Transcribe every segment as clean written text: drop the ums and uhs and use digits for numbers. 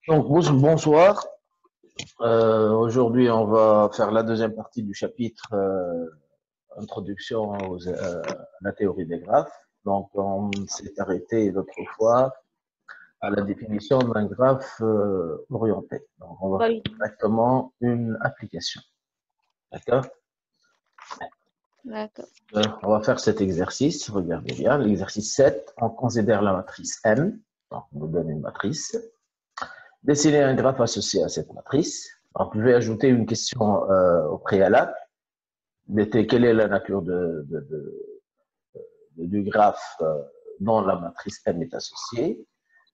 Donc, bonsoir. Aujourd'hui, on va faire la deuxième partie du chapitre Introduction à la théorie des graphes. Donc, on s'est arrêté l'autre fois à la définition d'un graphe orienté. Donc, on va faire directement une application. D'accord? D'accord. On va faire cet exercice. Regardez bien. L'exercice 7, on considère la matrice M. Donc, on nous donne une matrice. Dessiner un graphe associé à cette matrice. Donc, je vais ajouter une question au préalable. Quelle est la nature du graphe dont la matrice M est associée?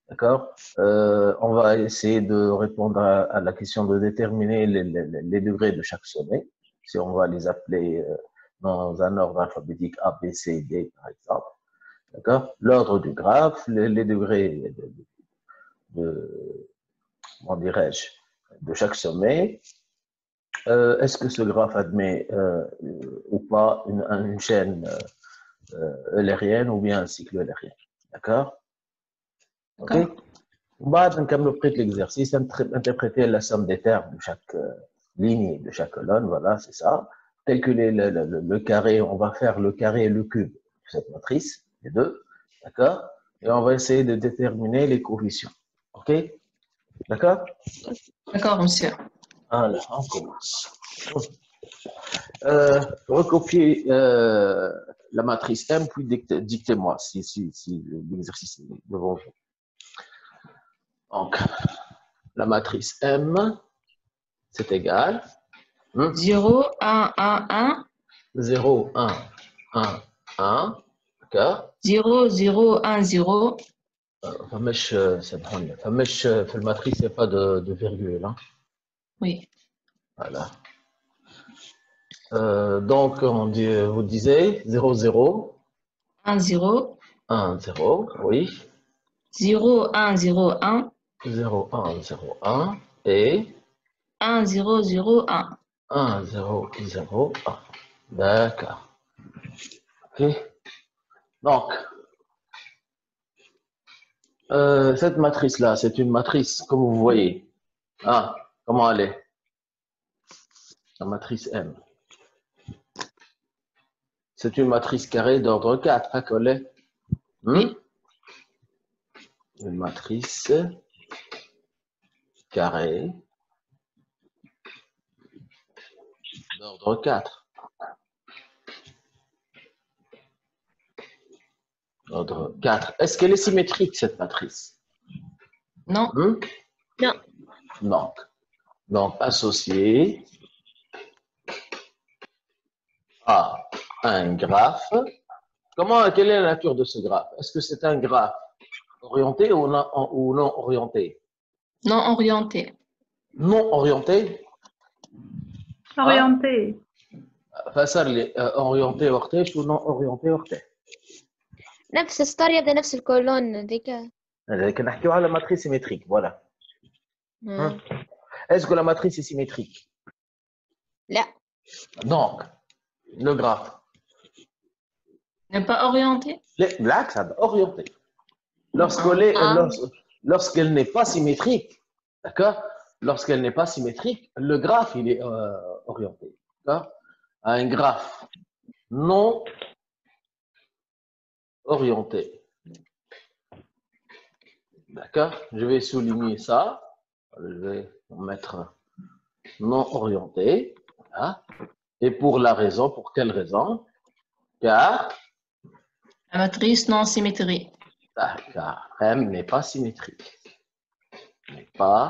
D'accord. On va essayer de répondre à la question de déterminer les degrés de chaque sommet. Si on va les appeler dans un ordre alphabétique A, B, C, D, par exemple. D'accord. L'ordre du graphe, les degrés comment dirais-je, de chaque sommet. Est-ce que ce graphe admet ou pas une chaîne eulérienne ou bien un cycle eulérien? D'accord? Ok. بعد نكملوا بقية l'exercice, interpréter la somme des termes de chaque ligne et de chaque colonne, voilà, c'est ça. Calculer le carré, on va faire le carré et le cube de cette matrice, les deux, d'accord? Et on va essayer de déterminer les coefficients, ok? D'accord? D'accord, monsieur. Alors, on commence. Recopier la matrice M, puis dictez-moi si l'exercice est devant vous. Donc, la matrice M, c'est égal. 0, 1, 1, 1. 0, 1, 1, 1. D'accord. 0, 0, 1, 0. فمش سامحوني فمش في الماتريس il n'y a pas de virgule. Hein. Oui. Voilà. Donc, vous disiez 0, 0. 1, 0. 1, 0, oui. 0, 1, 0, 1. 0, 1, 0, 1. Et 1, 0, 0, 1. 1, 0, 0, 1. D'accord. Ok. Donc, cette matrice-là, c'est une matrice, comme vous voyez. Ah, comment elle est? La matrice M. C'est une matrice carrée d'ordre 4, hein, Collet? Oui. Une matrice carrée d'ordre 4. Ordre 4. Est-ce qu'elle est symétrique, cette matrice? Non. Non. Donc, associée à un graphe. Quelle est la nature de ce graphe? Est-ce que c'est un graphe orienté ou non orienté? Non orienté. Non orienté? Orienté. فسر لي orienté وقتاش ou non orienté وقتاش؟ نفس الستار يبدأ نفس الكولون ذيك. لكن نحكيو على matrice symétrique, voilà. Est-ce que la matrice est symétrique? لا. Donc, le graphe. N'est pas orienté? L'axe a orienté. Lorsqu'elle n'est pas symétrique, d'accord? Lorsqu'elle n'est pas symétrique, le graphe, il est orienté. D'accord? Un graphe non orienté. D'accord? Je vais souligner ça. Je vais mettre non orienté. Voilà. Et pour quelle raison? Car La matrice non symétrique. car M n'est pas symétrique. N'est pas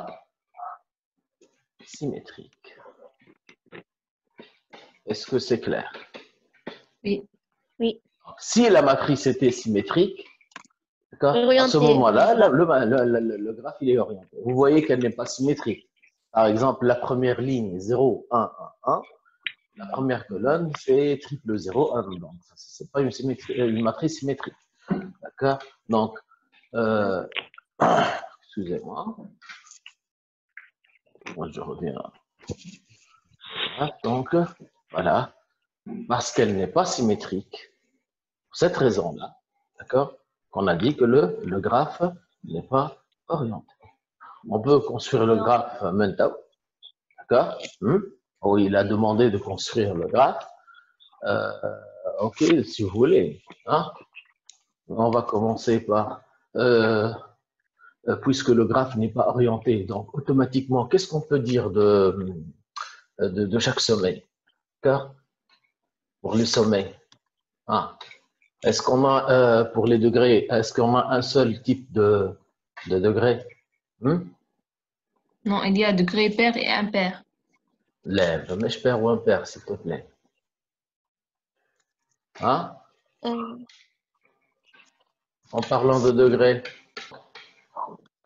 symétrique. Est-ce que c'est clair? Oui. Oui. Si la matrice était symétrique, à ce moment-là, le graphe il est orienté. Vous voyez qu'elle n'est pas symétrique. Par exemple, la première ligne 0, 1, 1, 1. La première colonne fait triple 0, 1. Donc, ce n'est pas une matrice symétrique. D'accord? Donc, excusez-moi. Moi, je reviens. Voilà, donc, voilà. Parce qu'elle n'est pas symétrique. Pour cette raison-là, d'accord, qu'on a dit que le graphe n'est pas orienté. On peut construire le graphe maintenant. D'accord? Oh, il a demandé de construire le graphe. Ok, si vous voulez. Hein? On va commencer par, puisque le graphe n'est pas orienté, donc automatiquement, qu'est-ce qu'on peut dire de chaque sommet? D'accord? Pour les sommets. Ah. Est-ce qu'on a, pour les degrés, est-ce qu'on a un seul type de degré? Non, il y a degré pair et impair. Lève, mais je perds ou impair, s'il te plaît. Hein? En parlant de degrés,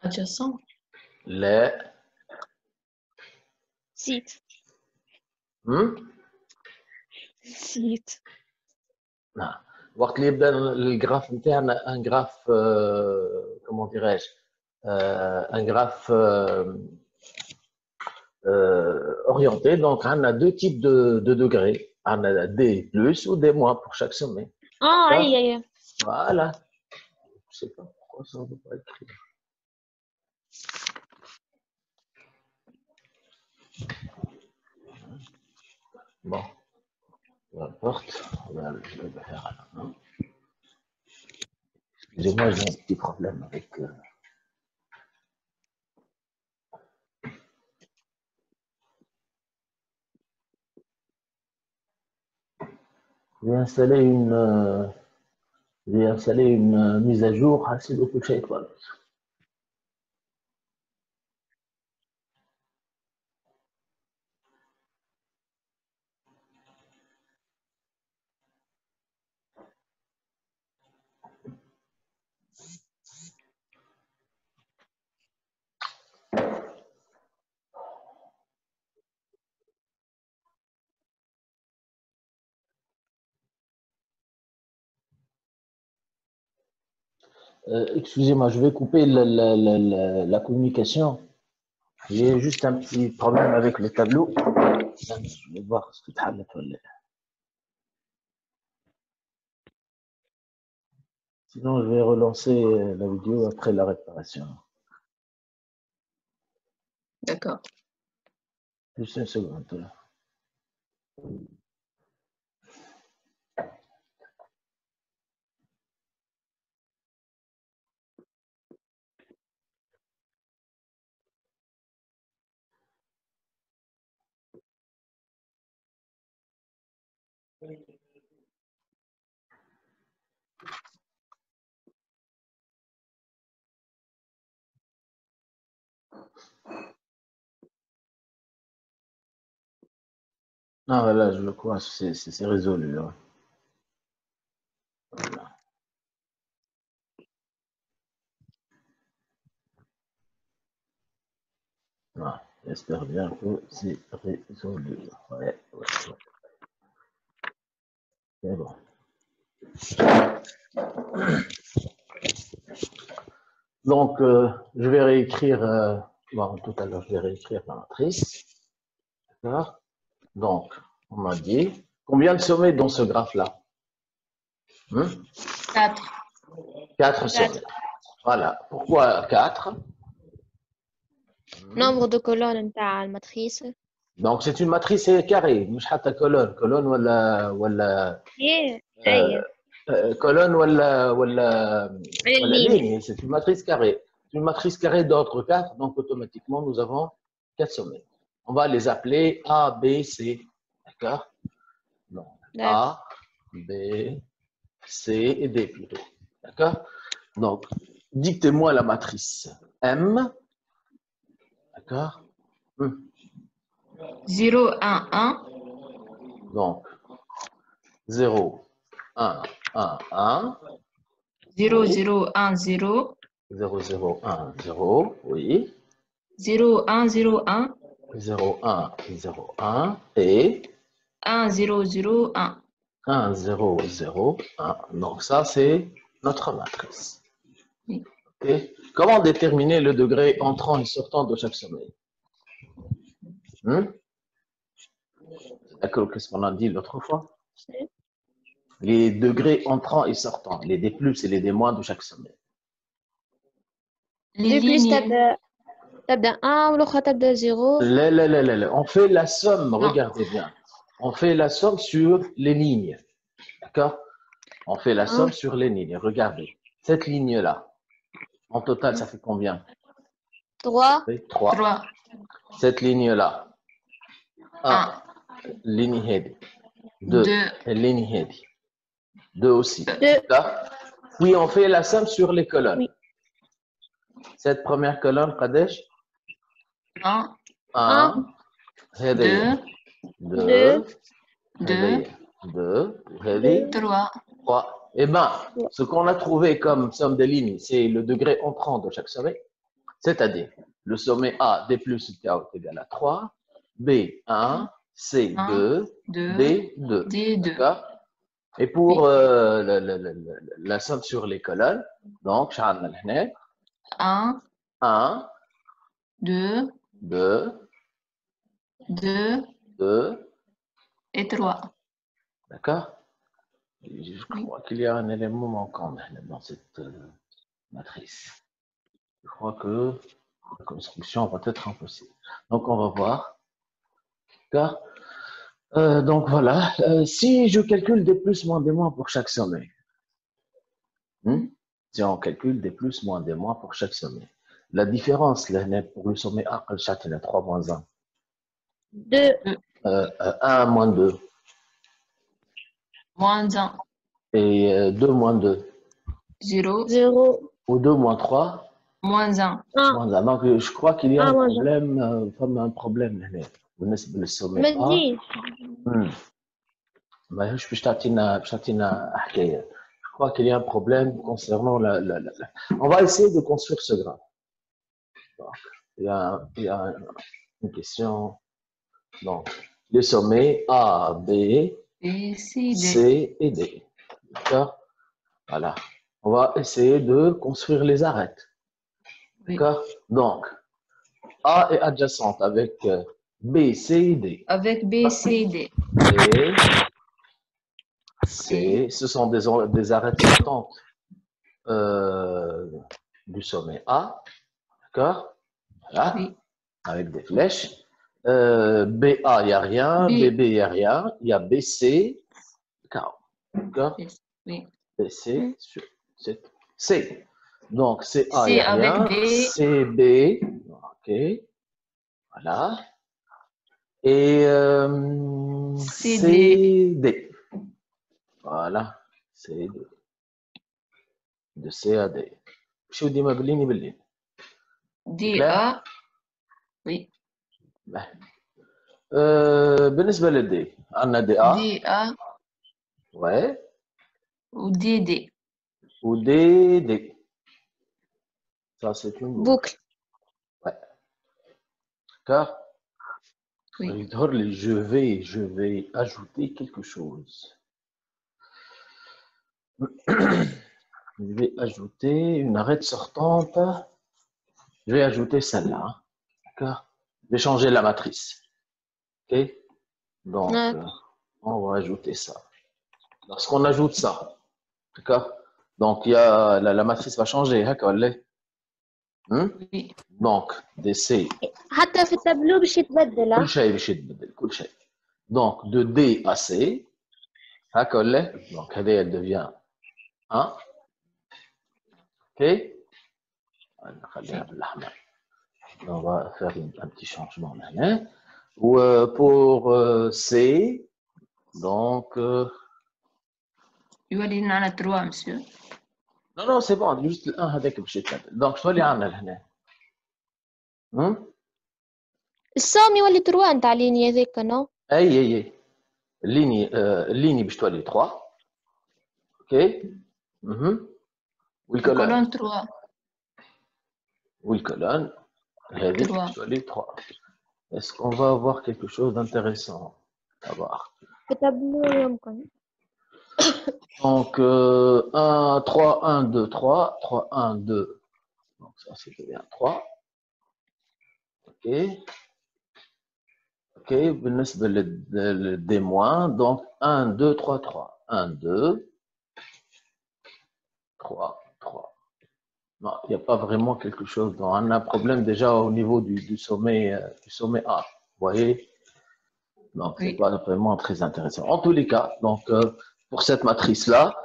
Adjacent. les. نسيت Hmm? نسيت نعم. وقت اللي يبدا الجراف نتاعنا ان جراف كومون ديراج ان جراف orienté, donc on a deux types de degrés. On a des plus ou des moins pour chaque sommet. اه Ça, اي voilà. Je sais pas pourquoi ça ne veut pas écrire. Bon, peu importe. Je vais le faire à la main. Excusez-moi, j'ai un petit problème avec. J'ai installé une mise à jour assez beaucoup de choses. Excusez-moi, je vais couper la communication. J'ai juste un petit problème avec le tableau. Je vais voir ce que tu as. Sinon, je vais relancer la vidéo après la réparation. D'accord. Juste une seconde. Ah, voilà, je le crois, c'est résolu. Hein. Voilà. Ah, j'espère bien que c'est résolu. Ouais, ouais, ouais. C'est bon. Donc, je vais réécrire, bon, tout à l'heure, je vais réécrire la matrice. D'accord? Donc, on m'a dit, combien de sommets dans ce graphe-là? 4. 4 sommets. Voilà. Pourquoi 4? نمبر دو كولون نتاع الماتريس Donc, c'est une matrice carrée, مش حتى colonne ولا ايه اي colonne ولا على الليني ligne, c'est une matrice carrée. C'est une matrice carrée d'ordre 4, donc automatiquement, nous avons 4 sommets. On va les appeler A, B, C. D'accord? Donc, A, B, C et D plutôt. D'accord? Donc, dictez-moi la matrice M. D'accord? 0, 1, 1. Donc, 0, 1, 1, 1. 0, 0, 1, 0. 0, 0, 1, 0. Oui. 0, 1, 0, 1. 0, 1, 0, 1. Et 1, 0, 0, 1. 1, 0, 0, 1. Donc, ça, c'est notre matrice. Oui. Okay. Comment déterminer le degré entrant et sortant de chaque sommet? D'accord, qu'est-ce qu'on a dit l'autre fois? Les degrés entrants et sortants, les D plus et les D moins de chaque sommet. Les دو بلس lignes. تاع تبدأ 1 والأخرى تبدأ 0. Là, là, là, là, là. On fait la somme, Non. regardez bien. On fait la somme sur les lignes. D'accord? On fait la somme sur les lignes. Regardez. Cette ligne-là, en total, ça fait combien? 3. 3. 3. Cette ligne-là, 1. 1. Ligne head. 2. 2. Ligne head. 2 aussi. 2. D'accord? Puis on fait la somme sur les colonnes. Oui. Cette première colonne, Kadesh? 1. 1. 2. 2. 2. 2. 3. 3. Eh bien, ce qu'on a trouvé comme somme des lignes, c'est le degré entrant de chaque sommet. C'est-à-dire, le sommet A, D plus K est égal à 3, B, 1, C, 2, 2. D, 2. D, 2. D'accord? Et pour la somme sur les colonnes, donc, 1. 1, 2. 2, 2. 2, Et 3. d'accord? Je crois qu'il y a un élément manquant dans cette matrice. Je crois que la construction va être impossible. Donc, on va voir. D'accord? Donc, voilà. Si je calcule des plus moins des moins pour chaque sommet, si on calcule des plus moins des moins pour chaque sommet, la différence là, pour le sommet A, c'est 3 moins 1. 2. 1 moins 2. Moins 1. Et 2 moins 2. 0. 0. Ou 2 moins 3. Moins 1. 1. Moins 1. Donc, je crois qu'il y a un moins un. problème, comme un problème là, بالنسبة للسومي ما A. تجيش. ماهوش باش تعطينا حكاية. Je crois qu'il y a un problème concernant On va essayer de construire ce graphe. Donc, il y a une question. Donc, les sommets A, B, Et C, D. C et D. D'accord? Voilà. On va essayer de construire les arêtes. Oui. D'accord? Donc, A est adjacente avec B, C et D. Avec B, C, D. Et C, ce sont des arêtes sortantes du sommet A. D'accord? Voilà. Oui. Avec des flèches. BA, il n'y a rien. B. BB, il n'y a rien. Il y a BC. D'accord? Oui. BC, c'est C. Donc, CA, il C n'y a avec rien. B. CB. OK. Voilà. Et CD. Voilà. CD. De C à D. شو ديما بالليل بالليل. D, A. Oui. بالنسبة للدي عندنا دي A. D, A. Ouais. Ou D, D. Ou D. Ça, c'est une boucle. boucle. Ouais. D'accord? Oui. Je vais ajouter quelque chose. Je vais ajouter une arête sortante. Je vais ajouter celle-là. Hein. D'accord? Je vais changer la matrice. OK? Donc, on va ajouter ça. Lorsqu'on ajoute ça, d'accord? Donc, il y a, la matrice va changer. D'accord? Oui. Donc, DC. حتى في التابلو باش يتبدل. كل شيء باش يتبدل كل شيء. Donc, de D à C. هكا ولا؟ Donc, هذا elle devient 1. OK? نخليها بالاحمر. On va faire un petit changement maintenant. Ou pour C, donc. يولي لنا 3 monsieur. Non, c'est bon, juste le 1 هذاك باش يتبدل. Donc, شو اللي عندنا لهنا؟ السوم يولي 3 نتاع اللينيا هذيك نو. اي الليني باش تولي 3. اوكي. والكولون 3. والكولون هذيك باش تولي 3. Est-ce qu'on va avoir quelque chose d'intéressant à voir? في التابلو يمكن. Donc 1, 3, 1, 2, 3, 3, 1, 2. Donc ça c'est bien 3. Ok. Ok, بالنسبة des moins, donc 1, 2, 3, 3. 1, 2, 3, 3. Non, il n'y a pas vraiment quelque chose. On a un problème déjà au niveau du sommet A. Vous voyez? Donc, c'est Oui. pas vraiment très intéressant. En tous les cas, donc, pour cette matrice-là,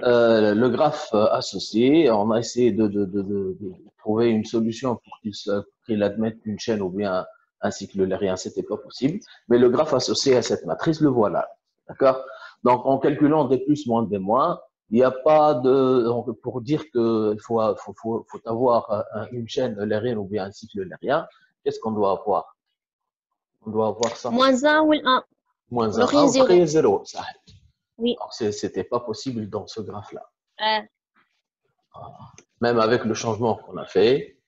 le graphe associé, on a essayé de trouver une solution pour qu'il admette une chaîne ou bien un cycle lérien, c'était pas possible. Mais le graphe associé à cette matrice, le voilà. D'accord? Donc, en calculant des plus moins des moins, il n'y a pas de, donc, pour dire qu'il faut avoir une chaîne lérienne ou bien un cycle lérien, qu'est-ce qu'on doit avoir? On doit avoir ça. moins 1 ou 1. Moins 1, L'autre, 0. après 0. Ça. Oui. Donc, c'était pas possible dans ce graphe-là. Voilà. Même avec le changement qu'on a fait,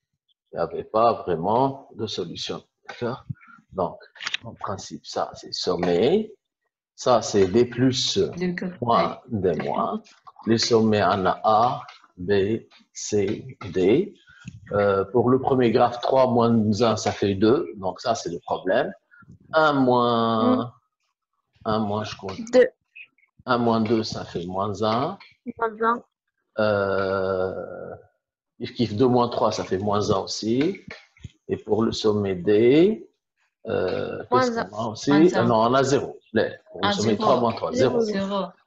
il n'y avait pas vraiment de solution. D'accord? Donc, en principe, ça, c'est sommet. Ça, c'est des plus moins des moins. Les sommets en a A, B, C, D. Pour le premier graphe, 3 moins 1, ça fait 2. Donc, ça, c'est le problème. 1 moins, je compte. 2. 1 moins 2, ça fait moins 1. Moins 1. If kiff 2 moins 3, ça fait moins 1 aussi. Et pour le sommet D, qu'est-ce qu'on a aussi? Non, on a 0. Pour le sommet 3 moins 3, 0.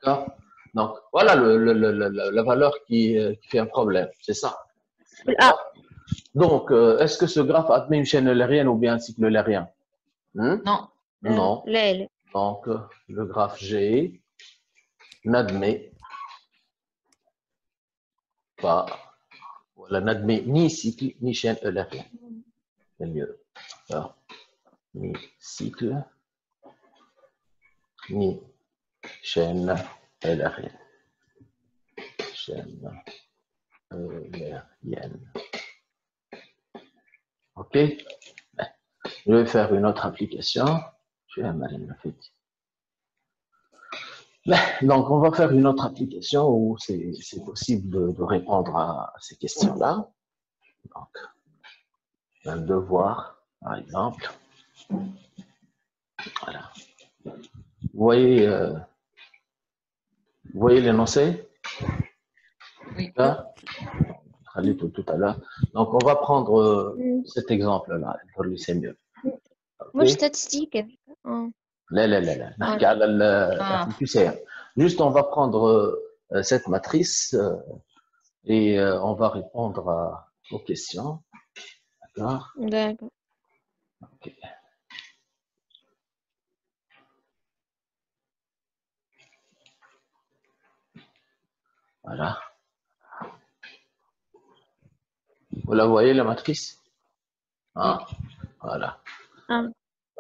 D'accord? Donc, voilà la valeur qui fait un problème. C'est ça. Donc, est-ce que ce graphe admet une chaîne eulérienne ou bien un cycle eulérien? Non. Non. لا. Donc, le graphe G n'admet pas, voilà, n'admet ni cycle ni chaîne eulérienne. C'est mieux. Alors, ni cycle ni chaîne eulérienne. Chaîne eulérienne. OK? Je vais faire une autre application. Je vais Marine le fait. Donc, on va faire une autre application où c'est possible de répondre à ces questions-là. Donc, un devoir, par exemple. Voilà. Vous voyez l'énoncé? Oui. Là, tout à l'heure. Donc, on va prendre cet exemple-là. C'est mieux. مش statistique. لا. Juste, on va prendre cette matrice et on va répondre aux questions. D'accord? D'accord. Ok. Voilà. Vous la voyez, la matrice? Ah, voilà.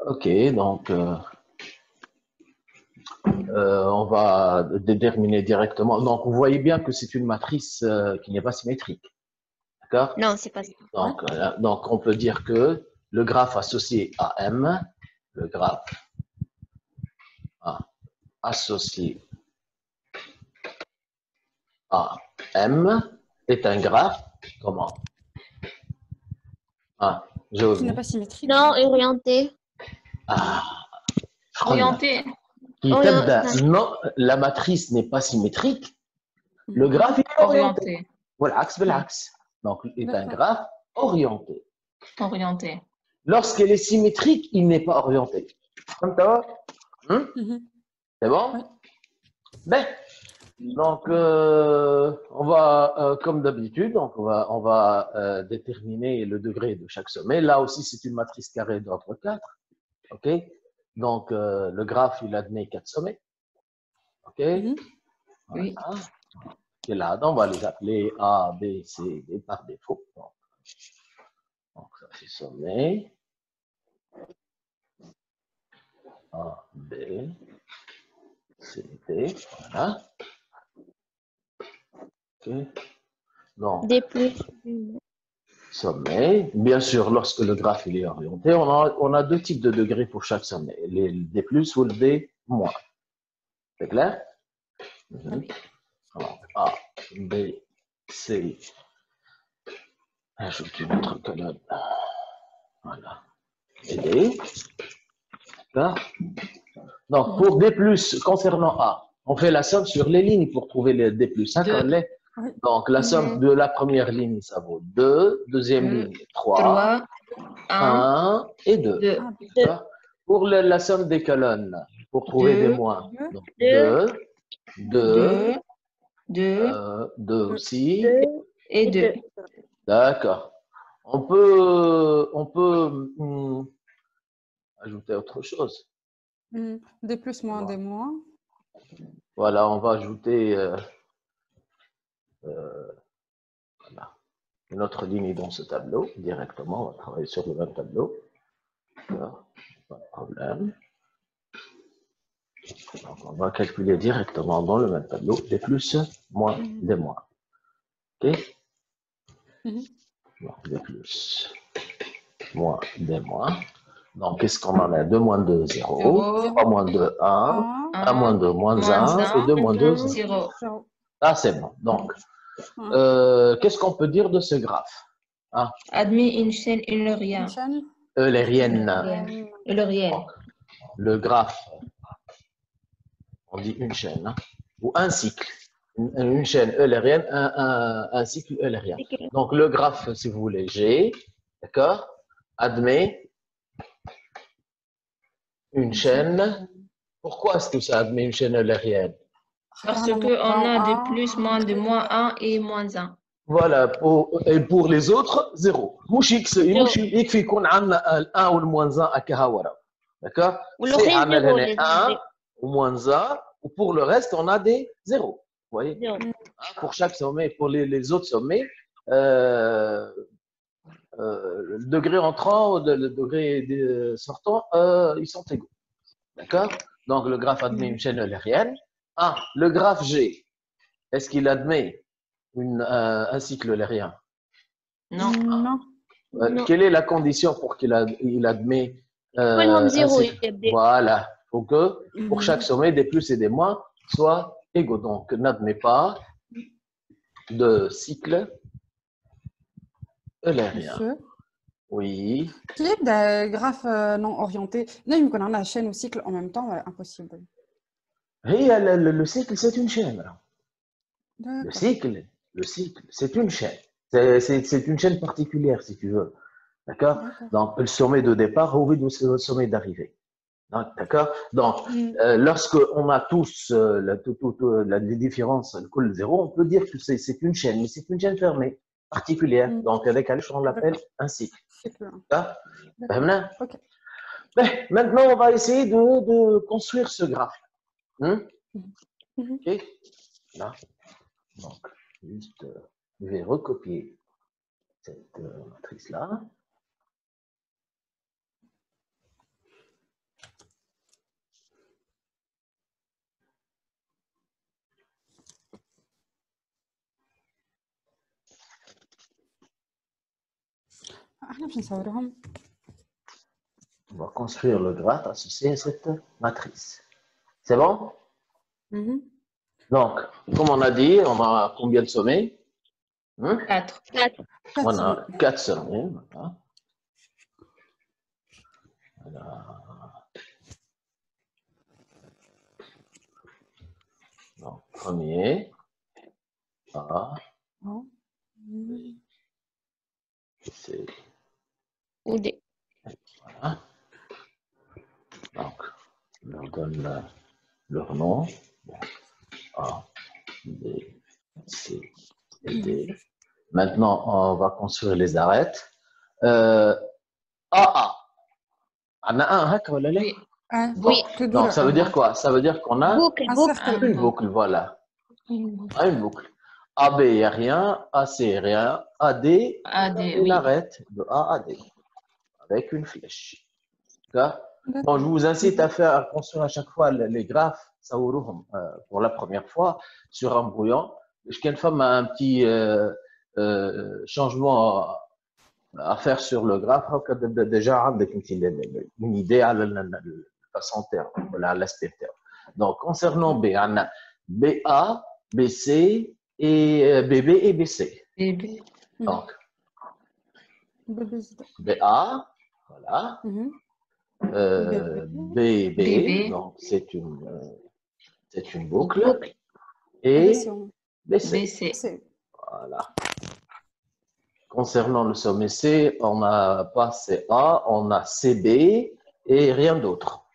Ok, donc on va déterminer directement. Donc, vous voyez bien que c'est une matrice qui n'est pas symétrique. D'accord? Non, c'est pas ça. Donc, donc, on peut dire que le graphe associé à M, le graphe associé à M est un graphe, comment? Qui n'est pas symétrique. Non, orienté. Orienté. Non, la matrice n'est pas symétrique. Le graphe est orienté. Voilà, l'axe. Donc, il est un graphe orienté. Orienté. Lorsqu'elle est symétrique, il n'est pas orienté. Comme ça va? C'est bon? Oui. Ben, donc, on va, comme d'habitude, donc on va déterminer le degré de chaque sommet. Là aussi, c'est une matrice carrée d'ordre 4. OK? Donc, le graphe, il admet 4 sommets. OK? Oui. Voilà. Et là, on va les appeler A, B, C, D par défaut. Donc ça, c'est sommet. A, B, C, D. Voilà. OK. Donc, Des plus. sommet. Bien sûr, lorsque le graphe il est orienté, on a deux types de degrés pour chaque sommet. Le D plus ou le D moins. C'est clair? Alors, A, B, C. Ajoute une autre colonne. Voilà. Et D. D'accord? Donc, pour D+, concernant A, on fait la somme sur les lignes pour trouver les D+. Donc, la somme de la première ligne, ça vaut 2. Deuxième ligne, 3. 1 et 2. Pour la somme des colonnes, pour trouver des moins, 2, 2, 2 aussi, et 2. D'accord. On peut ajouter autre chose. Des plus, moins, des moins. Voilà, on va ajouter voilà, une autre ligne dans ce tableau directement. On va travailler sur le même tableau. Pas de problème. Donc, on va calculer directement dans le même tableau des plus, moins, des moins. OK? Donc, des plus, moins, des moins. Donc, qu'est-ce qu'on en a? 2 moins 2, 0. 3 moins 2, 1. 1 moins 2, moins 1. Et 2 moins 2, 0. Ah, c'est bon. Donc, qu'est-ce qu'on peut dire de ce graphe? Admis une chaîne eulérienne. Donc, le graphe, on dit une chaîne, ou un cycle. Une chaîne eulérienne, un cycle eulérien. Donc, le graphe, si vous voulez, G, d'accord, admet une chaîne. Pourquoi est-ce que ça admet une chaîne eulérienne? Parce qu'on a des plus, moins, de moins 1 et moins 1. Voilà, et pour les autres, 0. Il fait qu'on a le 1 ou le moins 1 à Kahawara. D'accord? C'est un 1 ou moins 1, ou pour le reste, on a des 0. Vous voyez? Pour chaque sommet, pour les autres sommets, le degré entrant ou le degré sortant, ils sont égaux. D'accord? Donc, le graphe admet une chaîne eulérienne. Le graphe G, est-ce qu'il admet un cycle eulérien? Non. Quelle est la condition pour qu'il admet un cycle? Voilà. Il faut que pour chaque sommet, des plus et des moins soient égaux. Donc, n'admet pas de cycle eulérien. Oui. Qui est des graphes non orientés? Là, il me connaît la chaîne au cycle en même temps, impossible. Le cycle, c'est une chaîne. Le cycle, c'est une chaîne. C'est une chaîne particulière, si tu veux. D'accord? Donc, le sommet de départ ou le sommet d'arrivée. D'accord? Donc, lorsque on a tous les différences, le col 0, on peut dire que c'est une chaîne, mais c'est une chaîne fermée, particulière. Donc, avec on l'appelle un cycle. D'accord? Maintenant, on va essayer de construire ce graphe. OK? Là. Donc, juste, je vais recopier cette matrice-là. On va construire le graphe associé à cette matrice. C'est bon? Donc, comme on a dit, on a combien de sommets? 4. On a 4 sommets. Voilà. Donc, premier, A, B, C, ou D. Voilà. Donc, on leur donne leur nom. A, B, C et D. Maintenant, on va construire les arêtes. AA. On a un, Oui. Donc, ça veut dire quoi? Ça veut dire qu'on a une boucle, voilà. Une boucle. AB, il n'y a rien. AC, rien. AD, une arête de A à D. Avec une flèche. Bon, je vous incite à construire à chaque fois les graphes, pour la première fois, sur un brouillon. Je tiens un petit changement à faire sur le graphe. Déjà, une idée à la façon terme, à l'aspect terme. Donc, concernant B, on a BA, BC et BB et BC. Donc, BA, voilà. BB, donc c'est une boucle. Et BC. BC. C'est Voilà. Concernant le sommet C, on n'a pas CA, on a CB et rien d'autre.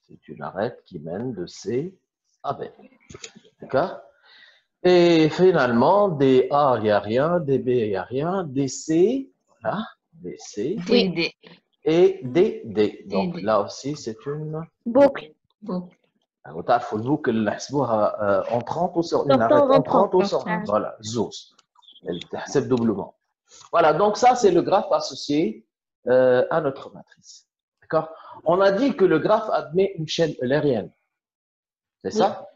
C'est une arête qui mène de C à B. D'accord? Et finalement, DA, il n'y a rien, DB, il n'y a rien, DC, voilà, DC, DD. et DD. Donc DD. là aussi, c'est une. boucle. Bon. تعرفوا البوكل اللي نحسبوها en 30 ou 100 une Sortant, arrête en rentrant. 30 ou 100 voilà زوز elle تحسب doublement voilà donc ça c'est le graphe associé à notre matrice d'accord on a dit que le graphe admet une chaîne eulérienne c'est ça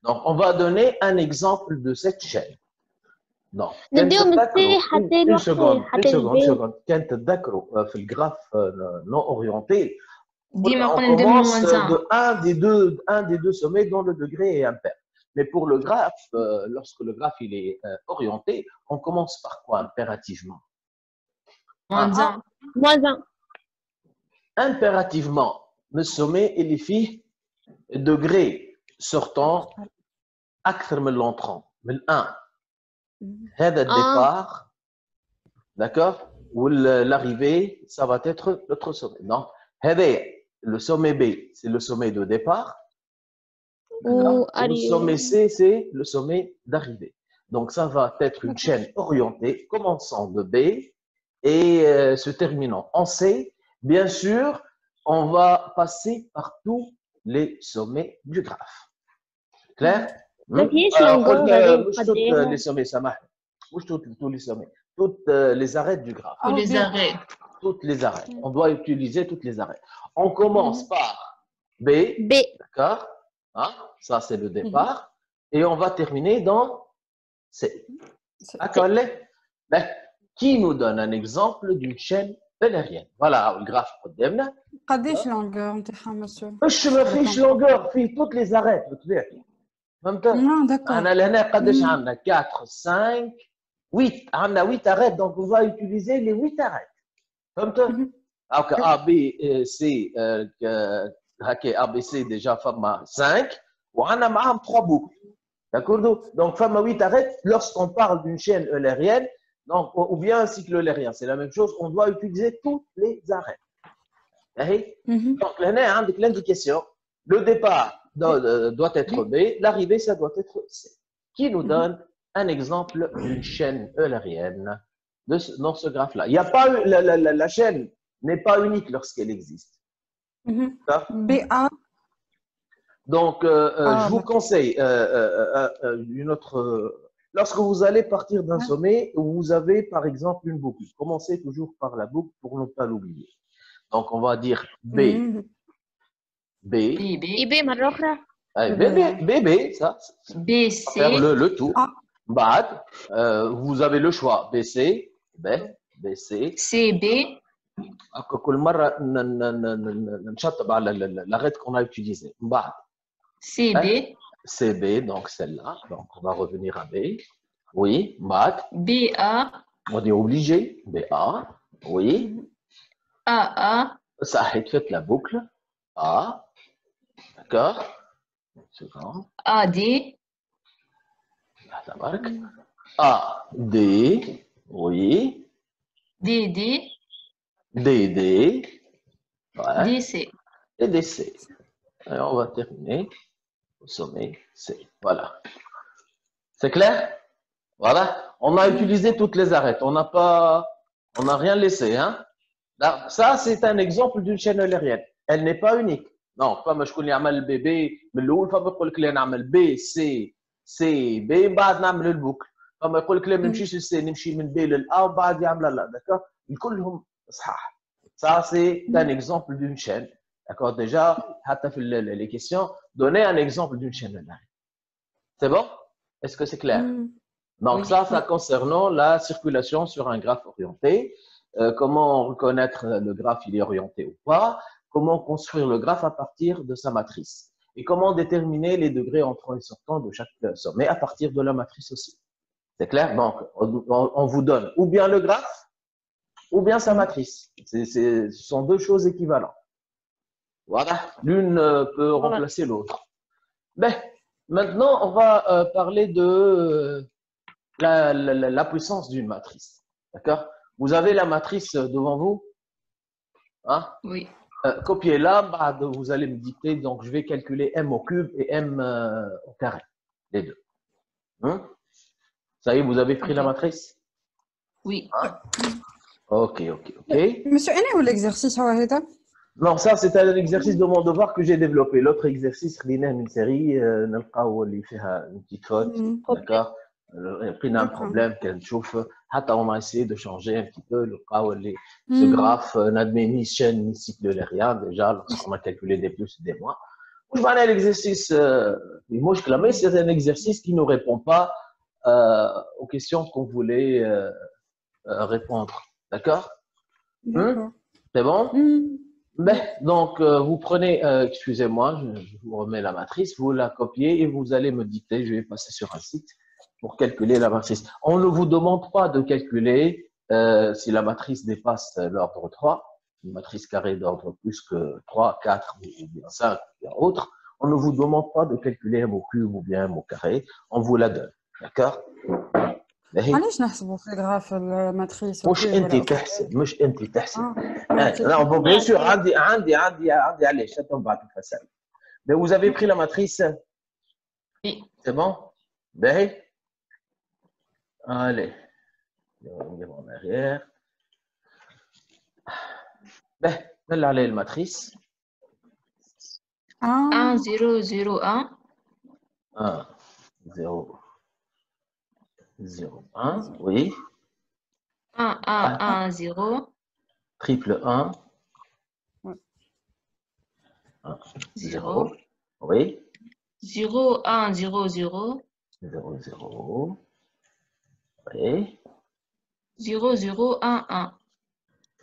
donc on va donner un exemple de cette chaîne non نديو من سي حتى une seconde حتى البي. كان تتذكروا في الجراف non orienté ديما on قلنا ندير من commence موان de un des deux sommets dont le degré est impair. Mais pour le graphe, lorsque le graphe il est orienté, on commence par quoi impérativement? موان زان. moins 1. Impérativement, le sommet il est fait degré sortant أكثر من l'entrant, من 1. هذا départ, d'accord? Ou l'arrivée, ça va être notre sommet. Donc, le sommet B, c'est le sommet de départ. Ou Le sommet C, c'est le sommet d'arrivée. Donc, ça va être une chaîne orientée commençant de B et se terminant en C. Bien sûr, on va passer par tous les sommets du graphe. Clair? ما فيش longueur غادي مش نقدروها. les sommets, سامحني. مش tous les sommets. Toutes les arêtes du graphe. Tous les arrêts. Toutes les arêtes. On doit utiliser toutes les arêtes. On commence par B, B. d'accord? Hein? Ça, c'est le départ. Et on va terminer dans C. D'accord? Ben, qui nous donne un exemple d'une chaîne eulérienne? Voilà, le graphe قدامنا. قداش longueur نتاعها مسيو؟ مش ما فيش longueur فيه toutes les arêtes بالطبيعة. فهمت؟ Non, d'accord. أنا لهنا قداش عندنا 4 5 8 عندنا 8 arêtes donc on va utiliser les 8 arêtes. فهمت؟ Donc A B C هكا A B C déjà فما 5 وعندنا معاهم 3 boucles. D'accord? Donc فما 8 arêtes lorsqu'on parle d'une chaîne eulérienne donc ou bien un cycle eulérien, c'est la même chose, on doit utiliser toutes les arêtes. Donc لهنا عندك l'indication, le départ doit être B, l'arrivée ça doit être C. Qui nous donne un exemple d'une chaîne eulérienne dans ce graphe-là. Il y a pas la chaîne n'est pas unique lorsqu'elle existe. BA. Donc, je vous conseille une autre. Lorsque vous allez partir d'un sommet, vous avez par exemple une boucle. Commencez toujours par la boucle pour ne pas l'oublier. Donc, on va dire B. B. B مرة أخرى. B, ça. BC. Faire le tout. Bad. Vous avez le choix. BC. B. BC. CB. كل مرة نشطب على l'arête qu'on a utilisée. بعد. CB. CB, donc celle-là. Donc, on va revenir à B. Oui, بعد. BA. On est obligé. BA. Oui. AA. Ça a fait la boucle. A. D'accord. Seconde. AD. Ça marque. A. D. Oui. DD. DD. Ouais. DC. Et DC. Et on va terminer au sommet C. Voilà. C'est clair? Voilà. On a utilisé toutes les arêtes. On n'a rien laissé, hein? Là, ça, c'est un exemple d'une chaîne eulérienne. Elle n'est pas unique. Non, فما شكون اللي يعمل بي بي من الاول فما يقول لك لا نعمل بي سي سي بي من بعد نعمل البوكل فما يقول لك لا ما نمشيش للسي نمشي من بي للأ وبعد يعمل لا داكور كلهم صحاح. Ça, c'est un exemple d'une chaîne. D'accord? Déjà, les questions, donnez un exemple d'une chaîne eulérienne. C'est bon? Est-ce que c'est clair? Donc, ça concernant la circulation sur un graphe orienté. Comment reconnaître le graphe, il est orienté ou pas? Comment construire le graphe à partir de sa matrice? Et comment déterminer les degrés entrants et sortants de chaque sommet à partir de la matrice aussi? C'est clair? Donc, on vous donne ou bien le graphe, ou bien sa matrice. Ce sont deux choses équivalentes. Voilà. L'une peut remplacer l'autre. Ben, Maintenant, on va parler de la puissance d'une matrice. D'accord? Vous avez la matrice devant vous? Hein? Oui. Copiez-la, vous allez me dicter. Donc, je vais calculer m au cube et m au carré, les deux. Hein? Ça y est, vous avez pris la Ok. matrice? Oui. Hein? Ok. Monsieur, أنا هو l'exercice هو هذا؟ Non, ça, c'est un exercice de mon devoir que j'ai développé. L'autre exercice, خديناه من série, نلقاو اللي فيها une petite faute, d'accord? Pris un problème, كنشوف حتى on a essayé de changer un petit peu, نلقاو اللي ce graphe n'admet ni chaîne ni cycle de rien déjà lorsqu'on a calculé des plus et des moins. Je vais aller à l'exercice, mais c'est un exercice qui ne répond pas aux questions qu'on voulait répondre, d'accord? D'accord. C'est bon? Donc, vous prenez, excusez-moi, je vous remets la matrice, vous la copiez et vous allez me dicter, je vais passer sur un site pour calculer la matrice. On ne vous demande pas de calculer si la matrice dépasse l'ordre 3, une matrice carrée d'ordre plus que 3, 4 ou bien 5 ou bien autre. On ne vous demande pas de calculer m au cube ou bien m au carré, on vous la donne, d'accord? علاش نحسبوا في غراف الماتريس مش انت تحسب non bon bien sûr عندي علاش تنبع في الفساد mais vous avez pris la matrice Oui. c'est bon باهي allez on va en arrière باهي نطلع عليه الماتريس 1, 0, 0, 1. 1 0 0 1 oui 1, 1, 1, 0. triple 1 0 oui 0, 1, 0, 0. 0 0 oui 0, 0, 1, 1.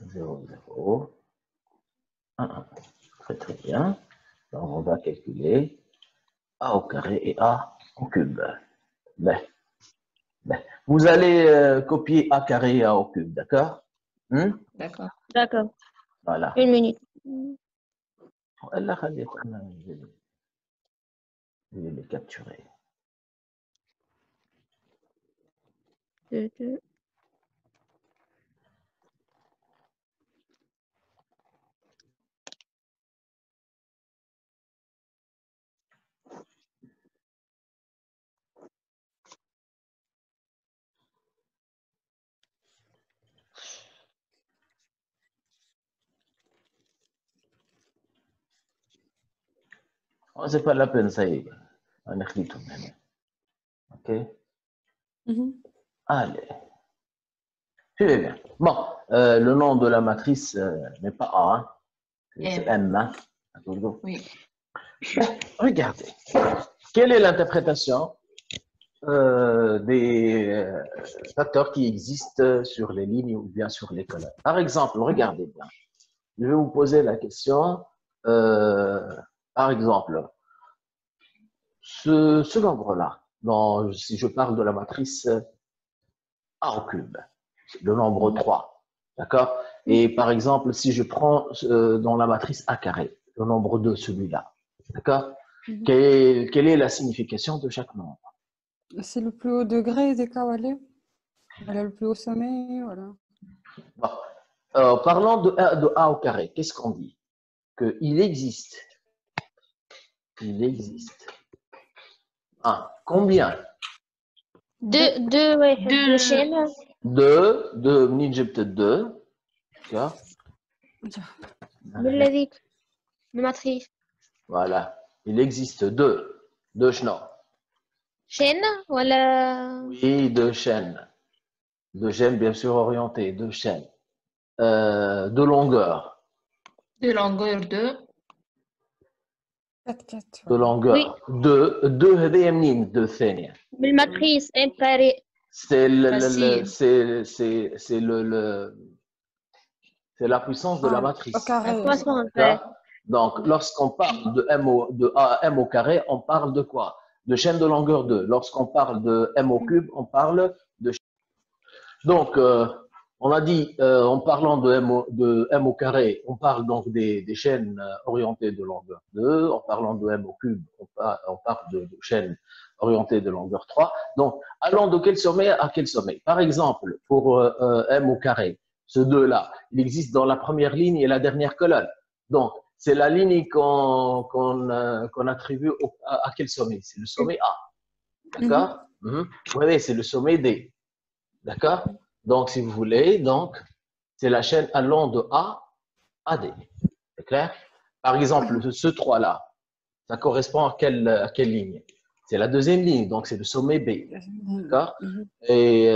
0 0 1 1 très bien. Donc, on va calculer a au carré et a au cube. Ben. Vous allez copier a carré et a au cube, d'accord? D'accord. D'accord. Voilà. Une minute. Allah khalif, je vais les capturer. Oh, c'est pas la peine, ça y est. On écrit tout de même. Ok? Allez. Suivez bien. Bon, le nom de la matrice n'est pas A, hein? C'est M. Hein? Oui. Regardez. Quelle est l'interprétation des facteurs qui existent sur les lignes ou bien sur les colonnes? Par exemple, regardez bien. Je vais vous poser la question. Par exemple, ce nombre-là, si je parle de la matrice A au cube, le nombre 3, d'accord? Et par exemple, si je prends dans la matrice A carré, le nombre 2, celui-là, d'accord? Quelle est la signification de chaque nombre? C'est le plus haut degré des kawalé. Voilà, le plus haut sommet, voilà. Bon. Parlant de A au carré, qu'est-ce qu'on dit? Qu'il existe. Il existe. Combien? deux chaînes. Deux, منين جبت deux? من الذي الماتريس. Voilà. Il existe deux chaînes. chaîne ولا Oui, deux chaînes. Deux chaînes bien sûr orientées, deux chaînes. De longueur. De longueur 2. 4 De longueur. Deux هذه منين deux ثانية؟ من الماتريس ام كاري. C'est Facile. c'est la puissance de la matrice. Au carré. Donc, lorsqu'on parle de M au carré, on parle de quoi? De chaîne de longueur 2. Lorsqu'on parle de M au cube, on parle de chaîne. Donc, On a dit, en parlant de M au carré, on parle donc des chaînes orientées de longueur 2. En parlant de M au cube, on parle de chaînes orientées de longueur 3. Donc, allant de quel sommet à quel sommet? Par exemple, pour M au carré, ce 2-là, il existe dans la première ligne et la dernière colonne. Donc, c'est la ligne qu'on attribue à quel sommet? C'est le sommet A. D'accord? Oui, c'est le sommet D. D'accord? Donc, si vous voulez, donc, c'est la chaîne allant de A à D. C'est clair? Par exemple, ce 3-là, ça correspond à quelle ligne? C'est la deuxième ligne, donc c'est le sommet B. D'accord? Et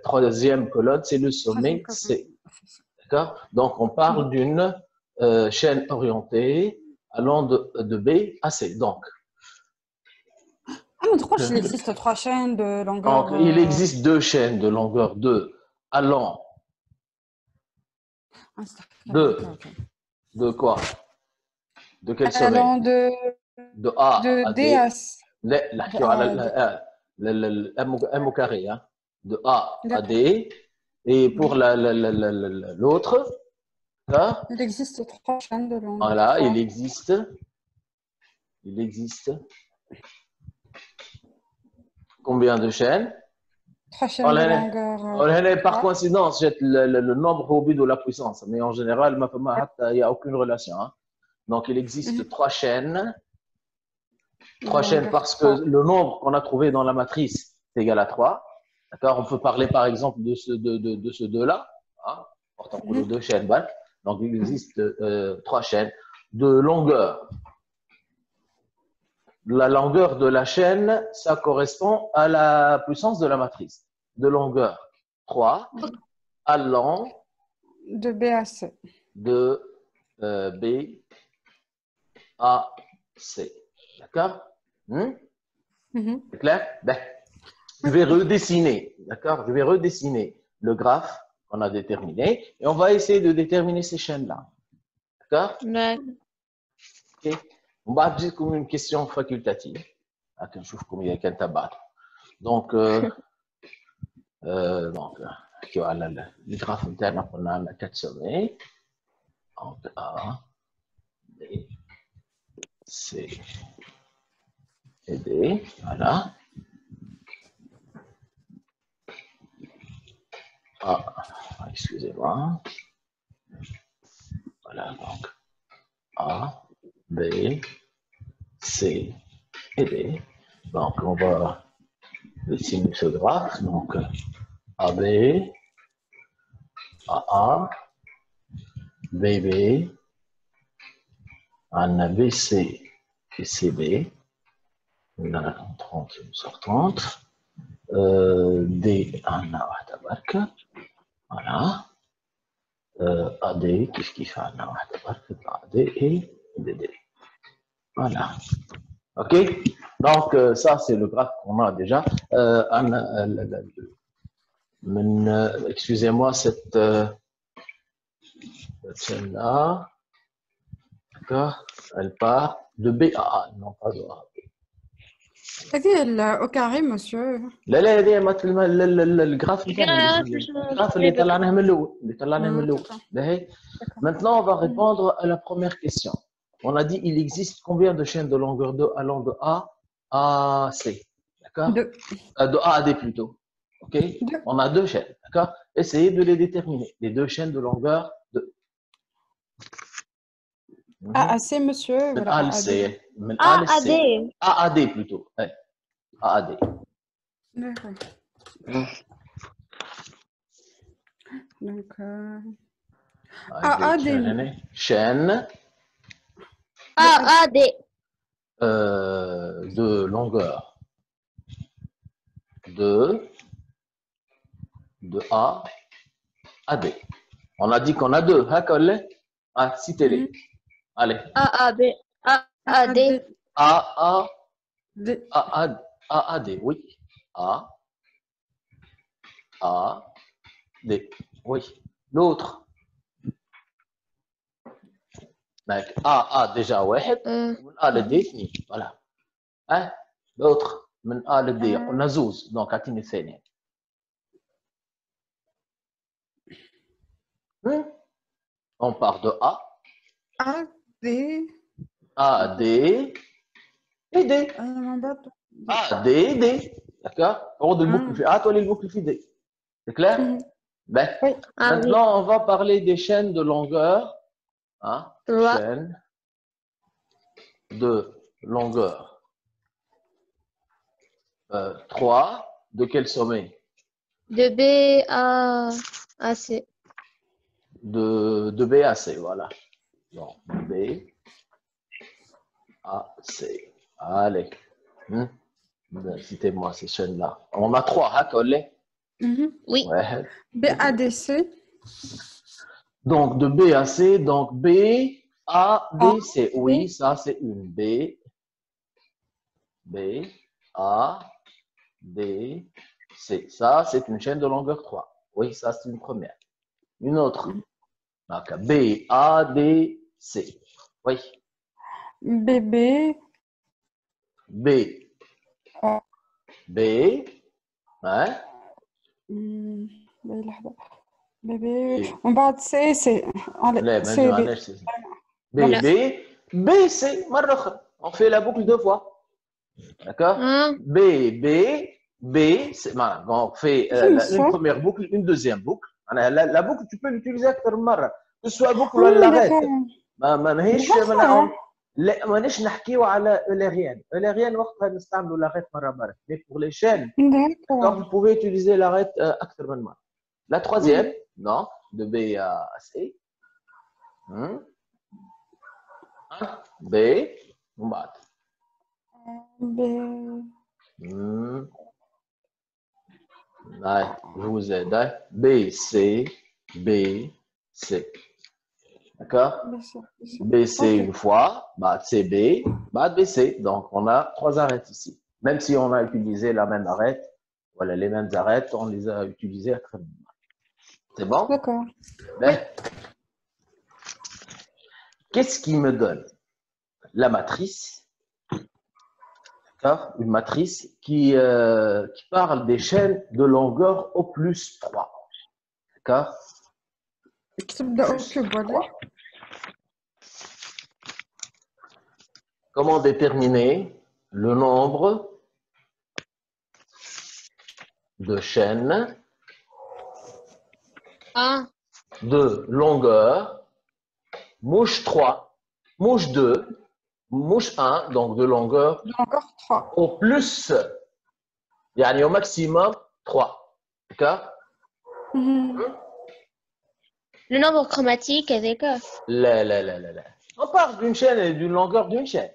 troisième colonne, c'est le sommet C. D'accord? Donc, on parle d'une chaîne orientée allant de B à C. Donc, Ah, mais pourquoi il existe 3 chaînes de longueur il existe 2 chaînes de longueur 2 allant de quoi? De quel sommet? allant De A de à D D. à لا نحكيو على M au carré, hein, de A à D. Et pour l'autre, là, il existe 3 chaînes de longueur voilà, 3. il existe combien de chaînes? 3 chaînes de longueur Par 3. coïncidence, j'ai le nombre au but de la puissance, mais en général, il n'y a aucune relation. Hein. Donc, il existe 3 chaînes. 3 chaînes parce que le nombre qu'on a trouvé dans la matrice est égal à 3. D'accord? On peut parler par exemple de ce 2-là, hein, portant pour les 2 chaînes. Donc, il existe 3 chaînes de longueur. La longueur de la chaîne, ça correspond à la puissance de la matrice. De longueur 3 allant de B à C. De B à C. D'accord? C'est clair? Ben, je vais redessiner. D'accord? Je vais redessiner le graphe qu'on a déterminé et on va essayer de déterminer ces chaînes-là. D'accord? Ok. On va dire comme une question facultative. Attends, je trouve combien il y a qu'un tabac. Donc, le graphe interne, on a 4 sommets. Donc, A, B, C et D. Voilà. Excusez-moi. Voilà, donc A, B, C et D. Donc, on va dessiner ce graphe. Donc, AB, AA, BB, on a BC et CB. On a 30 sortantes. D, on a voilà. AD, qu'est-ce qu'il fait? AD et BD. Voilà. OK? Donc, ça, c'est le graphe qu'on a déjà. Excusez-moi, cette chaîne-là, d'accord? Elle part de B à A, non pas de A à B. هذه au carré, monsieur. لا لا هذه الجراف الجراف اللي طلعناه من الاول Maintenant, on va répondre à la première question. On a dit il existe combien de chaînes de longueur 2 allant de A à C? D'accord? De A à D plutôt. OK? On a 2 chaînes. D'accord? Essayez de les déterminer. Les 2 chaînes de longueur 2. A à C, monsieur. A à C. A à D. A à D plutôt. Ouais. A à D. D'accord. Donc, A à D. Chaîne. A à D. De longueur de A à D. On a dit qu'on a 2. Ah, citez-les. Allez. A à B. A à D. A à D. Oui. A D. Oui. L'autre. A déjà واحد من A ل D اثنين. Voilà. L'autre من A ل D قلنا زوز. Donc اعطيني الثاني. Hmm? On part de A, A, D. A, D et D. A, D et D. D'accord? On a le boucle في A, toi le boucle في D. C'est clair? Ben, Oui. Ah oui. maintenant, on va parler des chaînes de longueur. Hein? Trois. Chaîne de longueur 3. De quel sommet? De B à C. De B à C, voilà. Donc, B à C. Allez. Ben, citez-moi ces chaînes-là. On a 3, hein, collé? Oui. Ouais. B, A, D, C. Donc, de B à C, donc B, A, D, C. Oui, D. ça, c'est une. B, A, D, C. Ça, c'est une chaîne de longueur 3. Oui, ça, c'est une première. Une autre. Donc, B, A, D, C. Oui. B, B. B. A. B. Ouais. B, B. On va de C, C. Allez, لا C, ما B. معناش سي. B, B, B, C, مرة أخرى. On fait la boucle deux fois. D'accord? Hein? B, B, B, c'est voilà, on fait une première boucle, une deuxième boucle. La boucle, tu peux l'utiliser أكثر من مرة. Que ce soit boucle ولا l'arrête. ماهيش لا مانيش نحكيو على اوليريان. اوليريان وقتها نستعملوا l'arrête مرة مرة. Mais pour les chaînes, quand vous pouvez utiliser l'arrête أكثر من مرة. La troisième, non, de B à C. B, on bat. B. Allez, je vous aide. Hein? B, C, B, C. D'accord? B, C une fois, bat C, B, bat B, C. Donc, on a 3 arêtes ici. Même si on a utilisé la même arête, voilà, les mêmes arêtes, on les a utilisées à très bien. C'est bon? D'accord. Ben, qu'est-ce qui me donne la matrice? D'accord? Une matrice qui parle des chaînes de longueur au plus 3. D'accord? Comment déterminer le nombre de chaînes de longueur mouche 3, mouche 2, mouche 1, donc de longueur 3. Au plus, يعني au maximum 3. D'accord? Le nombre chromatique avec La. On parle d'une chaîne et d'une longueur d'une chaîne.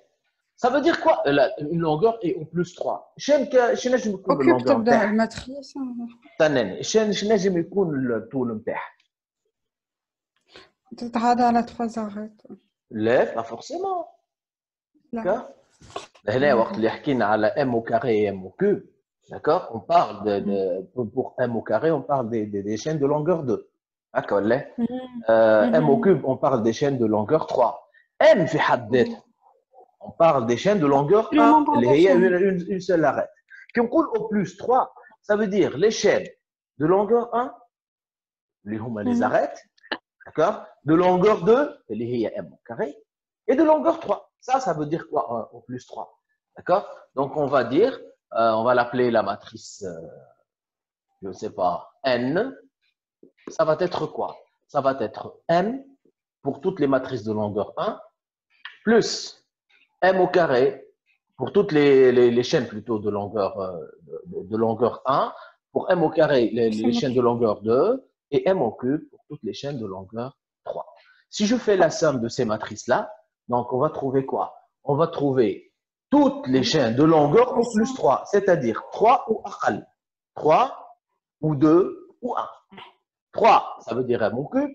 Ça veut dire quoi? Une longueur est au plus 3. chaîne شنو يكون اللونغور تبدا نتاعها؟ الماتريس. استناني شنو نجم يكون الطول نتاعها؟ تتعادى على 3 arêtes. لا pas forcément. لا. هنا وقت اللي حكينا على m au carré et m au cube, d'accord? On parle pour m au carré, on parle des chaînes de longueur 2. D'accord? M au cube, on parle des chaînes de longueur 3. M في حد ذاتها. On parle des chaînes de longueur 1, اللي هي une seule arête. Quand on dit au plus 3, ça veut dire les chaînes de longueur 1, اللي هما les arêtes, d'accord? De longueur 2, اللي هي m au carré, et de longueur 3. Ça veut dire quoi au plus 3? D'accord? Donc, on va dire, on va l'appeler la matrice, je ne sais pas, N. Ça va être quoi? Ça va être M pour toutes les matrices de longueur 1, plus M au carré pour toutes les chaînes plutôt de longueur 1, pour M au carré, les chaînes de longueur 2, et M au cube pour toutes les chaînes de longueur 3. Si je fais la somme de ces matrices-là, donc on va trouver quoi? On va trouver toutes les chaînes de longueur au plus 3, c'est-à-dire 3 ou aqal, 3 ou 2 ou 1. 3, ça veut dire M au cube.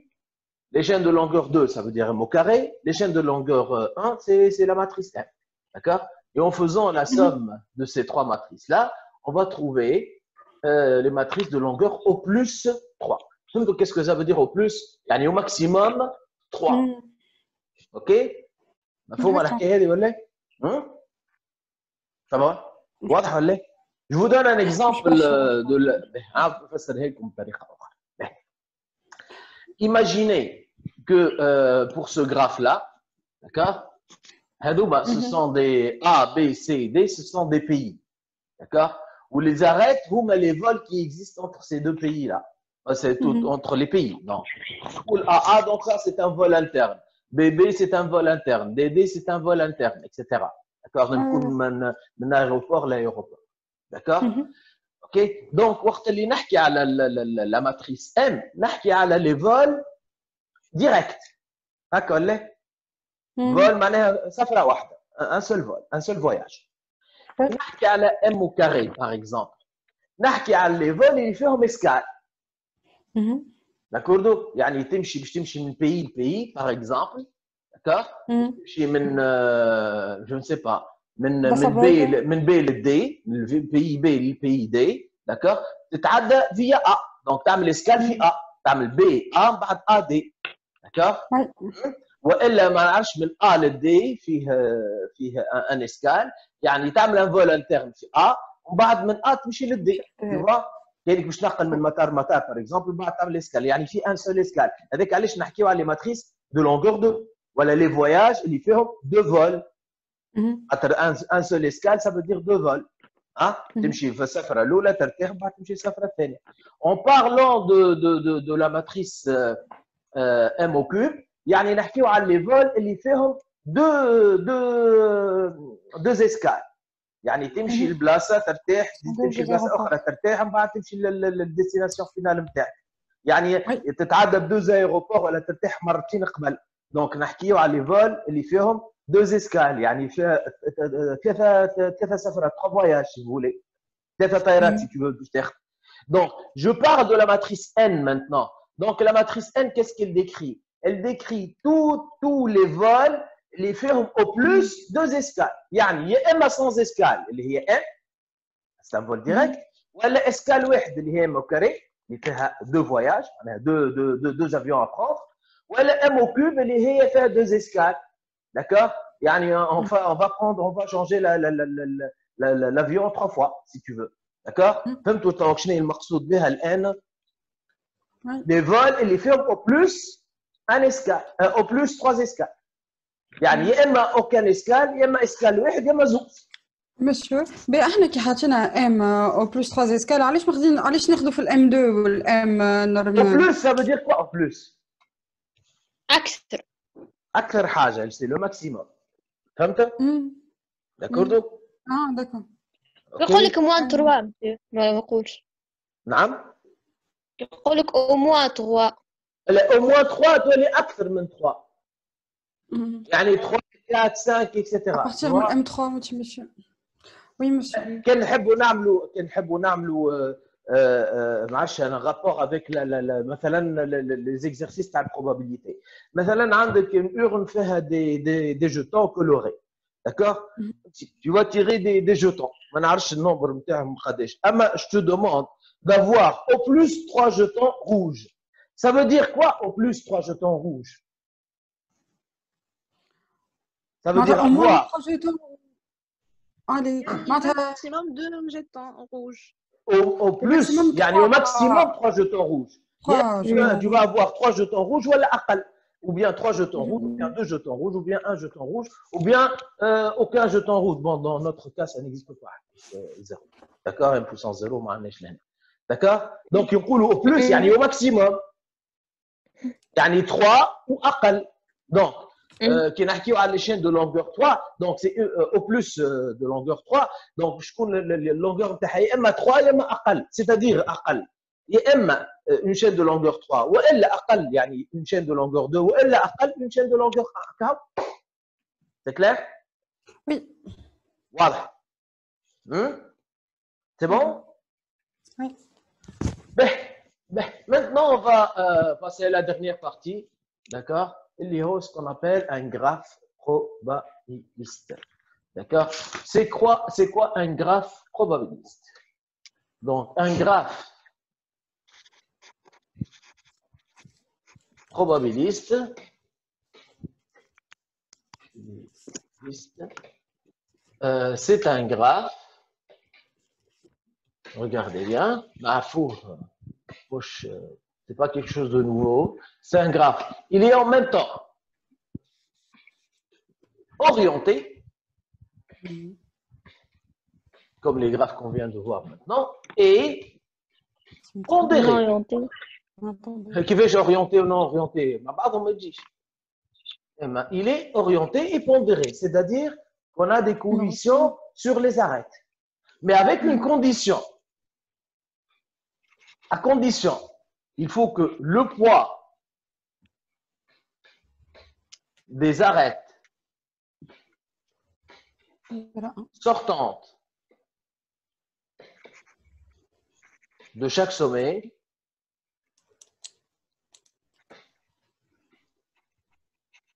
Les chaînes de longueur 2, ça veut dire M au carré. Les chaînes de longueur 1, c'est la matrice M. D'accord? Et en faisant la somme de ces 3 matrices-là, on va trouver les matrices de longueur au plus 3. Donc, qu'est-ce que ça veut dire au plus? يعني au maximum 3. OK? مفهوم الحكايه هذه ولا ça va واضح ولا je vous donne un exemple de نفسرها لكم بطريقه اخرى. imaginez que pour ce graphe-là, d'accord, ce sont des A, B, C, D, ce sont des pays, d'accord, où les arêtes, les vols qui existent entre ces deux pays-là. C'est tout entre les pays. Donc, AA, donc ça, c'est un vol interne. BB, c'est un vol interne. DD, c'est un vol interne, etc. D'accord, من aéroport l'aéroport. D'accord. Ok. Donc, وقت اللي نحكي على la matrice M, نحكي على les vols directs. هكا ولا؟ vol معناها سفرة واحدة. Un seul vol, un seul voyage. نحكي على M au carré, par exemple. نحكي على les vols اللي فيهم escale. D'accord. يعني تمشي من pays لباي, par exemple. D'accord. تمشي من je ne sais pas. من B للدي, من pays B للباي دي. D'accord. تتعدى via A. Donc تعمل اسكال في A. تعمل B A بعد A D. D'accord. والا ما نعرفش من A للدي فيه ان اسكال, يعني تعمل ان فول انترن في A ومن بعد من A تمشي للدي. كانك باش تنقل من مطار باغ اكزومبل بعد تعمل اسكال, يعني في ان سول اسكال. هذاك علاش نحكيو على لي ماتريس دو لونغور دو ولا لي فواياج اللي فيهم دو فول. خاطر ان سول اسكال سا فو دير دو فول. تمشي في السفره الاولى ترتاح بعد تمشي السفره الثانيه. اون بارلون دو لا ماتريس ام او كوب, يعني نحكيو على لي فول اللي فيهم دو اسكال. يعني تمشي لبلاصه ترتاح, تمشي لبلاصه اخرى ترتاح, من بعد تمشي للديستيناسيون فينال نتاعك. يعني تتعدى بدوز ايروبور ولا ترتاح مرتين قبل. دونك نحكيو على لي فول اللي فيهم دوز اسكال, يعني فيها ثلاثه سفرات, 3 voyages si vous voulez, ثلاثه طيارات si tu veux باش تاخذ. Donc je parle de la matrice N maintenant. Donc la matrice N, qu'est-ce qu'elle décrit? Elle décrit tous les vols اللي فيهم au plus 2 escales. يعني يا اما sans escale اللي هي M, c'est un vol direct, ولا escale واحد اللي هي M au carré اللي فيها 2 voyages, معناها 2 avions à prendre, ولا M au cube اللي هي فيها 2 escales. D'accord. يعني on va changer l'avion 3 fois si tu veux. D'accord. فهمتوا دونك شنو المقصود بها الان؟ les vols اللي فيهم au plus un escale, au plus 3 escales. يعني يا اما اوكان اسكال, يا اما اسكال واحد, يا اما زوز. مسيو بي احنا كي حاطينا ام او بلس 3 اسكال, علاش ناخذوا في الام 2 والام نورمال؟ او بلس ça veut dire quoi au plus؟ اكثر حاجه سي لو ماكسيموم. فهمت؟ داكوردو. داكور. يقول لك موان 3 ما يقولش. نعم يقول لك او موان 3. لا او موان 3 تولي اكثر من 3, يعني 3 4 5 اكسترا. بارتير من ام 3 مسيو. وي مسيو. كان نحبوا نعملوا معلش انا رابور افيك مثلا لي زيكزارسيس تاع البروبابيليتي. مثلا عندك une urne فيها دي جيتون كولوري. D'accord. Tu vas tirer des jetons. ما نعرفش النمبر نتاعهم قداش, اما je te demande d'avoir au plus 3 jetons rouges. Ça veut dire quoi au plus 3 jetons rouges? Ça veut dire avoir maximum 2 jetons rouges. Au plus, يعني au maximum 3 jetons rouges. Tu vas avoir 3 jetons rouges ou أقل, ou bien 3 jetons rouges, ou bien 2 jetons rouges, ou bien 1 jeton rouge, ou bien aucun jeton rouge. Bon, dans notre cas, ça n'existe pas. Zéro. D'accord. M puissance 0, ما عندناش لهنا. D'accord. Donc يقولوا au plus, يعني au maximum. يعني 3 ou أقل. Donc qui نحكيو على l'échelle de longueur 3, donc c'est au plus de longueur 3, donc شكون اللونغور نتاعها يا اما 3 يا اما اقل, c'est-à-dire اقل يا اما une chaîne de longueur 3 والا اقل, يعني une chaîne de longueur 2 والا اقل une chaîne de longueur 4. C'est clair? Oui. واضح. C'est bon? Oui. Maintenant on va passer à la dernière partie, d'accord? Il y a ce qu'on appelle un graphe probabiliste. D'accord? C'est quoi un graphe probabiliste? Donc, un graphe probabiliste, c'est un graphe, regardez bien, poche C'est pas quelque chose de nouveau. C'est un graphe. Il est en même temps orienté, comme les graphes qu'on vient de voir maintenant, et pondéré. Non orienté. كيفاش orienté ou non orienté؟ مع بعضهم ما تجيش. Il est orienté et pondéré, c'est-à-dire qu'on a des coefficients sur les arêtes, mais avec une condition. À condition, il faut que le poids des arêtes sortantes de chaque sommet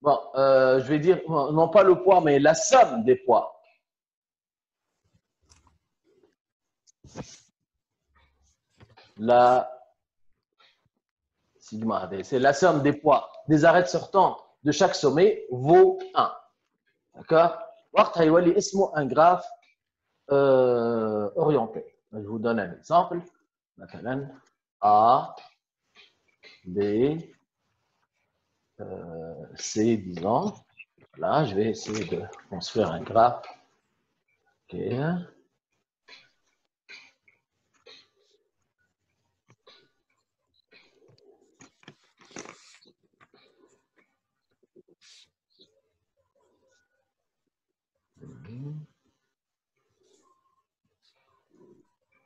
bon, je vais dire, non pas le poids, mais la somme des poids. La sigma, c'est la somme des poids des arêtes sortantes de chaque sommet vaut 1. D'accord? Un graphe orienté. Je vous donne un exemple. A, B, C, disons. Là, je vais essayer de construire un graphe. OK.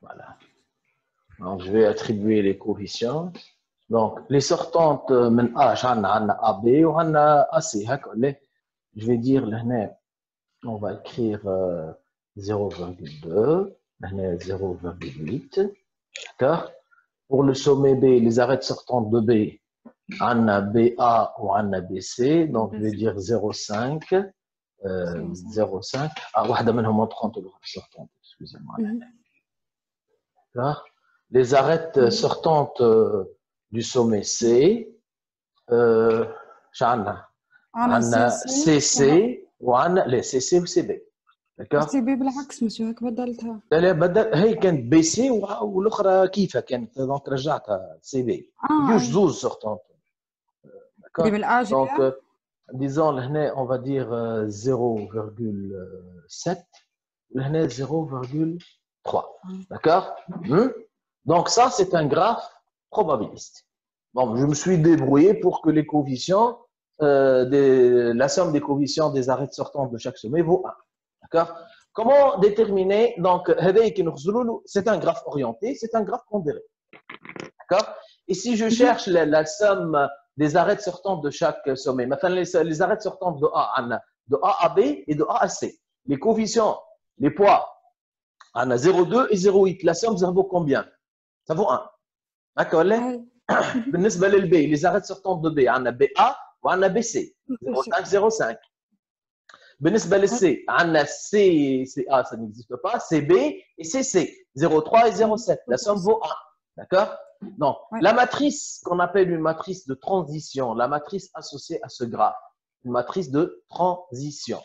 Voilà. Donc, je vais attribuer les coefficients. Donc, les sortantes, من H, عندنا AB وعندنا AC. Je vais dire, on va écrire 0,2, 0,8. D'accord? Pour le sommet B, les arêtes sortantes de B, on a BA ou on a BC. Donc, je vais dire 0,5. 0,5. Ah, واحدة منهم entrante ou sortante, excusez-moi. D'accord? Les arêtes sortantes du sommet C, عندنا CC وعندنا les CC و CB. D'accord؟ سي بي بالعكس مسيو هيك بدلتها. لا لا بدل هي كانت بي سي والاخرى كيفها كانت دونك رجعتها سي بي. يوش زوز سورتونت. اللي بالاجي. دونك disons لهنا on va dire 0,7 لهنا 0,3. D'accord? Donc ça c'est un graphe probabiliste. Bon, je me suis débrouillé pour que les coefficients la somme des coefficients des arêtes sortantes de chaque sommet vaut 1. D'accord? Comment déterminer, donc, c'est un graphe orienté, c'est un graphe pondéré. D'accord? Et si je cherche la somme des arêtes sortantes de chaque sommet, maintenant les arêtes sortantes de A à B et de A à C, les coefficients, les poids, on a 0,2 et 0,8. La somme, ça vaut combien? Ça vaut 1. D'accord? بالنسبة للB, les arêtes sortantes de B, on a BA ou on a BC, 0,5, 0,5. بالنسبة للC, on a CA, ça n'existe pas, CB et CC, 0,3 et 0,7. La somme vaut 1. D'accord? Donc, la matrice qu'on appelle une matrice de transition, la matrice associée à ce graphe, une matrice de transition.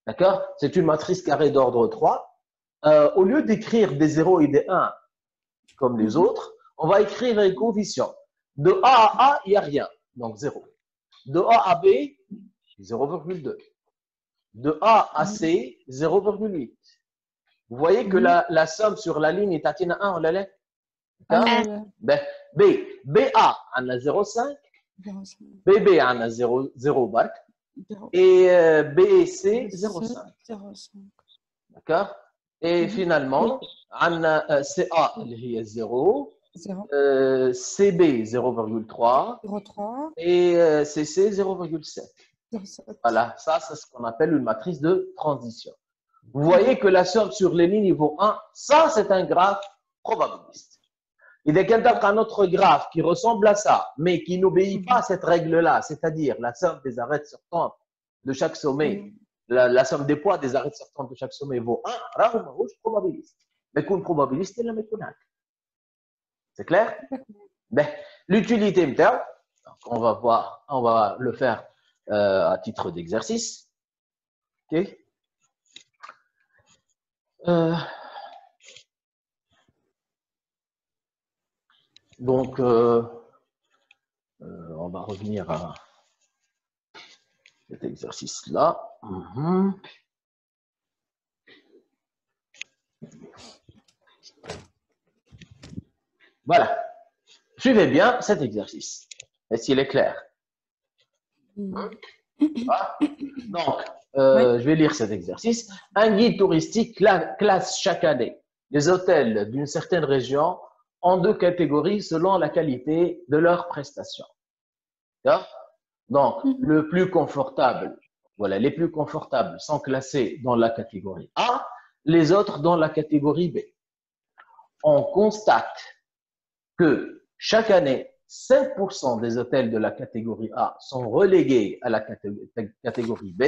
D'accord? C'est une matrice carrée d'ordre 3. Au lieu d'écrire des 0 et des 1 comme les autres, on va écrire les coefficients. De A à A, il n'y a rien, donc 0. De A à B, 0,2. De A à C, 0,8. Vous voyez que la somme sur la ligne est à 1, on l'a là? BA, on a 0,5. BB, on a 0 bark. Et BC, 0,5. D'accord? Et finalement, on a CA, qui est 0. CB 0,3 et CC 0,7. Voilà, ça c'est ce qu'on appelle une matrice de transition. Vous voyez que la somme sur les lignes vaut 1, ça c'est un graphe probabiliste. Il y a un autre graphe qui ressemble à ça, mais qui n'obéit pas à cette règle-là, c'est-à-dire la somme des arêtes sortantes de chaque sommet, la somme des poids des arêtes sortantes de chaque sommet vaut 1, c'est probabiliste. Mais une probabiliste, c'est la méthode. C'est clair? Ben, l'utilité, on va voir, on va le faire à titre d'exercice. OK? Donc, On va revenir à cet exercice-là. Voilà. Suivez bien cet exercice. Est-ce qu'il est clair? Ah. Donc, je vais lire cet exercice. Un guide touristique classe chaque année les hôtels d'une certaine région en deux catégories selon la qualité de leurs prestations. Donc, le plus confortable, voilà, les plus confortables sont classés dans la catégorie A, les autres dans la catégorie B. On constate que chaque année, 5% des hôtels de la catégorie A sont relégués à la catégorie B,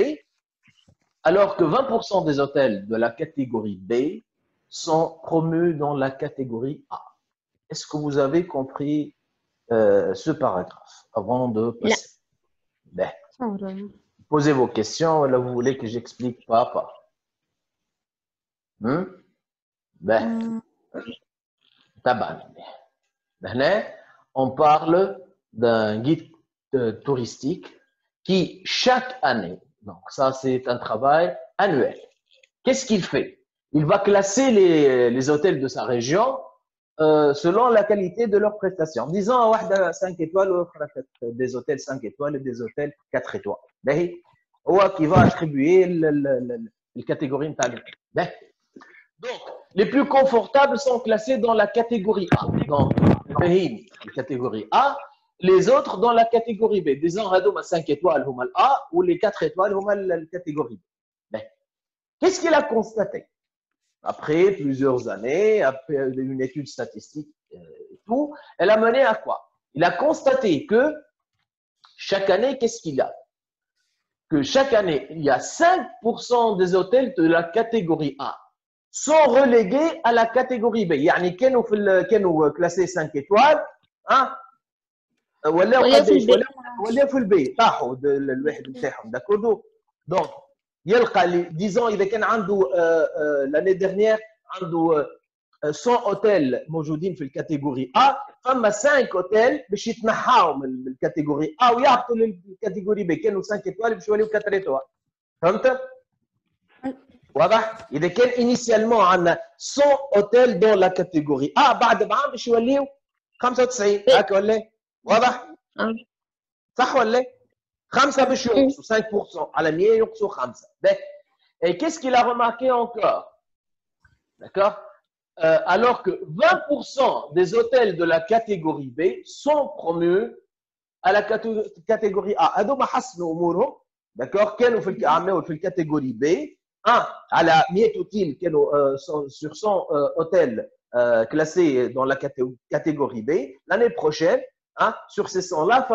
alors que 20% des hôtels de la catégorie B sont promus dans la catégorie A. Est-ce que vous avez compris ce paragraphe avant de passer? Ben, posez vos questions, là vous voulez que j'explique pas à pas. Ben, taban. Maintenant, on parle d'un guide touristique qui, chaque année, donc ça c'est un travail annuel, qu'est-ce qu'il fait? Il va classer les hôtels de sa région selon la qualité de leurs prestations. En disant, 5 étoiles, des hôtels 5 étoiles et des hôtels 4 étoiles. Qui va attribuer la catégorie. Donc, les plus confortables sont classés dans la catégorie A. Donc, la catégorie A, les autres dans la catégorie B. Disons, 5 étoiles, A, ou les 4 étoiles, la catégorie B. Qu'est-ce qu'il a constaté? Après plusieurs années, après une étude statistique et tout, elle a mené à quoi? Il a constaté que chaque année, qu'est-ce qu'il y a? Que chaque année, il y a 5% des hôtels de la catégorie A sont relégués à la catégorie B. يعني كانوا classés 5 étoiles, hein? ولاو في البي طاحوا الواحد نتاعهم داكوردو. Donc يلقى disons اذا كان عنده l'année dernière عنده 100 hôtels موجودين في الكاتيجوري A، فما 5 hôtels باش يتنحاو من الكاتيجوري A ويهبطوا للكاتيجوري B. كانوا 5 étoiles باش يوليو 4 étoiles. فهمت؟ واضح؟ اذا كان انيسيالمون عندنا 100 hôtels dans la catégorie A، بعد بعام باش يوليو 95. هكا ولا؟ واضح؟ صح ولا؟ 5 باش ينقصوا 5% على 100 ينقصوا 5. Et qu'est-ce qu'il a remarqué encore? D'accord? Alors que 20% des hôtels de la catégorie B sont promus à la catégorie A. هذوما حسنوا امورهم. D'accord? كانوا في الكاتيجوري B. على 100 hôtels كانوا sur 100 hôtels classés dans la catégorie B. L'année prochaine, sur ces 100-là,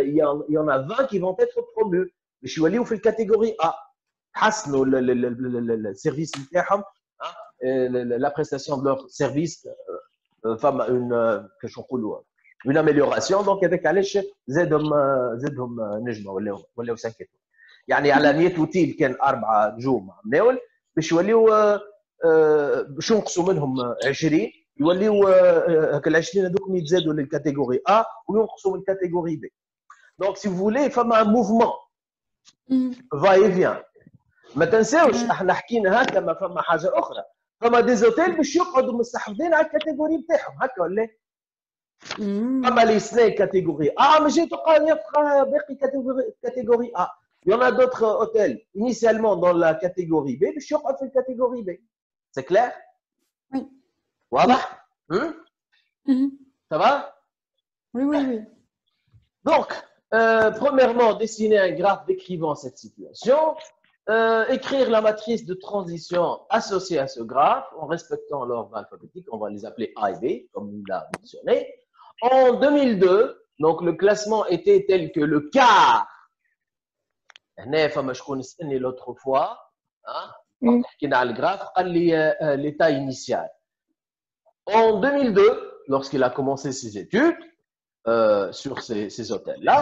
il y en a 20 qui vont être promus. باش يوليو في الكاتيجوري A. حسنوا السيرفيس نتاعهم، la prestation de leur service، فما une amélioration. Donc هذاك علاش زادهم نجمه ولاو 5 étoiles. يعني على 100 اوتيل كان 4 نجوم عملوا باش يوليو باش ينقصوا منهم 20، يوليو هكا ال 20 هذوك يتزادوا للكاتيجوري A وينقصوا من الكاتيجوري B. Donc si vous voulez فما un mouvement va et vient. ما تنساوش احنا حكينا هكا، ما فما حاجه اخرى، فما دي زوتيل باش يقعدوا مستحفظين على الكاتيجوري بتاعهم هكا ولا؟ فما لي سناي كاتيجوري ماشي يبقى باقي كاتيجوري A. Il y en a d'autres hôtels initialement dans la catégorie B باش يقعد في الكاتيجوري B. C'est clair? Oui. واضح؟ Ça va? Oui, oui, oui. Donc, premièrement, dessiner un graphe décrivant cette situation. Écrire la matrice de transition associée à ce graphe en respectant l'ordre alphabétique. On va les appeler A et B, comme il l'a mentionné. En 2002, donc le classement était tel que le quart. L'autre fois, qui a le graphe, l'état initial. En 2002, lorsqu'il a commencé ses études sur ces hôtels-là,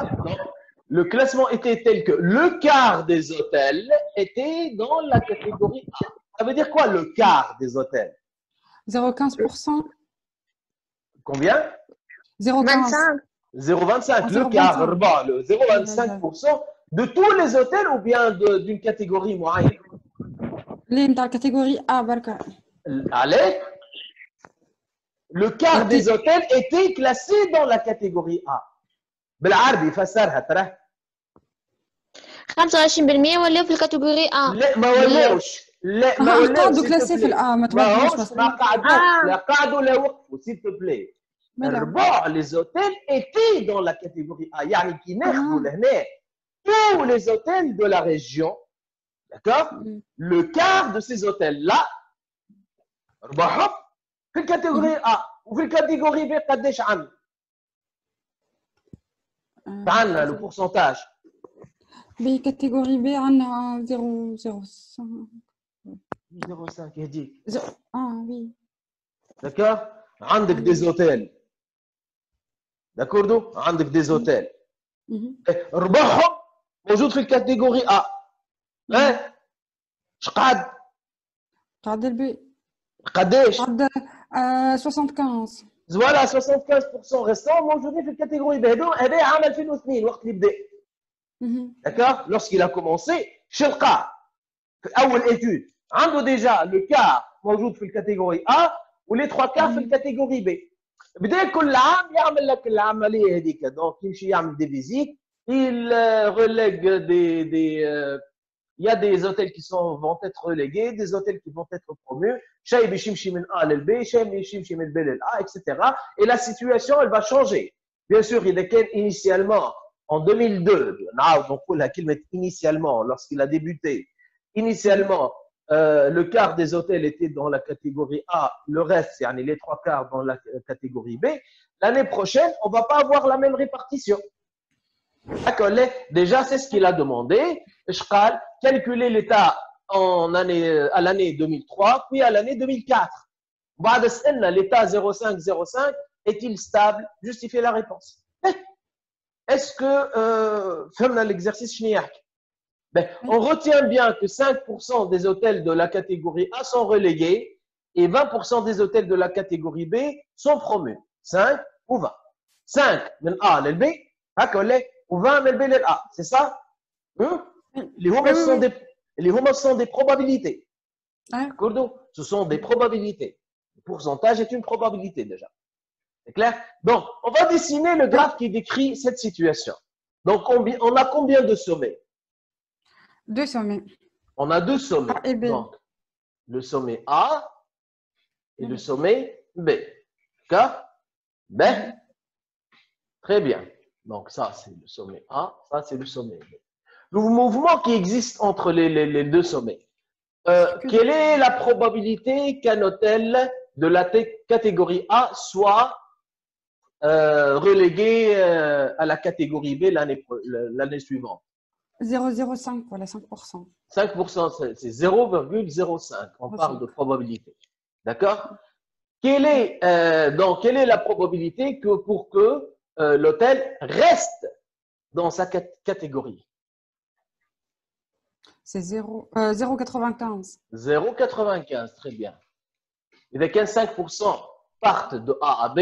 le classement était tel que le quart des hôtels était dans la catégorie A. Ça veut dire quoi le quart des hôtels? 0,15%. Combien? 0,15. 0,25, le quart, le 0,25% de tous les hôtels ou bien d'une catégorie moyenne. اللي نتاع الكاتيجوري A بركة. Allez, le quart des hôtels étaient classés dans la catégorie A. بالعربي فسرها ترى. 25% ولاو في الكاتيجوري A. لا ما ولاوش. لا ما ولاوش. قعدوا كلاسي في الA ما تبدلوش. ما قعدوا لا قعدوا لا وقفوا s'il te plaît. ربع les hôtels étaient dans la catégorie A. يعني كي ناخذوا لهنا tous les hôtels de la région, d'accord? Le quart de ces hôtels-là, ربعهم في الكاتيجوري A وفي الكاتيجوري B قداش عندنا؟ عندنا le pourcentage. بكاتيجوري B عندنا 0,05. 0,5 يهديك. oui. D'accord? عندك des hôtels. D'accord? عندك des hôtels. ربعهم موجود في الكاتيجوري A. ها؟ شقعد؟ قعد البي. قداش؟ قعد 75. Voilà, 75% restants موجودين في الكاتيجوري B. هذا عام 2002 وقت اللي بدا. D'accord? Lorsqu'il a commencé, chez le cas, أول étude, عنده déjà le quart موجود في الكاتيجوري A و les 3 quarts في الكاتيجوري B. بدا كل عام يعمل لك العملية هذيك، donc يمشي يعمل des visites, il relègue il y a des hôtels qui vont être relégués, des hôtels qui vont être promus. شيء باش يمشي من A لل B, شيء باش يمشي من B لل A, etc. Et la situation, elle va changer. Bien sûr, il est initialement en 2002, نعاود نقولها كلمة initialement, lorsqu'il a débuté, initialement, le quart des hôtels était dans la catégorie A, le reste, يعني les 3 quarts dans la catégorie B. L'année prochaine, on ne va pas avoir la même répartition. D'accord, déjà, c'est ce qu'il a demandé. Je parle, calculer l'état à l'année 2003, puis à l'année 2004. L'état 0,5 est-il stable? Justifiez la réponse. Est-ce que l'exercice on retient bien que 5% des hôtels de la catégorie A sont relégués et 20% des hôtels de la catégorie B sont promus. 5 ou 20. 5 من A لل B, ou 20 من B لل A. C'est ça? Les hommes sont des probabilités. Ce sont des probabilités. Le pourcentage est une probabilité déjà. C'est clair? Donc, on va dessiner le graphe qui décrit cette situation. Donc, on a combien de sommets? 2 sommets. On a 2 sommets. A et B. Donc, le sommet A et le sommet B. D'accord? B. Très bien. Donc, ça, c'est le sommet A. Ça, c'est le sommet B. Le mouvement qui existe entre les 2 sommets. Quelle est la probabilité qu'un hôtel de la catégorie A soit relégué à la catégorie B l'année suivante? 0,05, voilà, 5%. 5%, c'est 0,05. On parle de probabilité. D'accord? Quelle est la probabilité pour que l'hôtel reste dans sa catégorie? C'est 0,95. 0,95, très bien. Et bien 5% partent de A à B,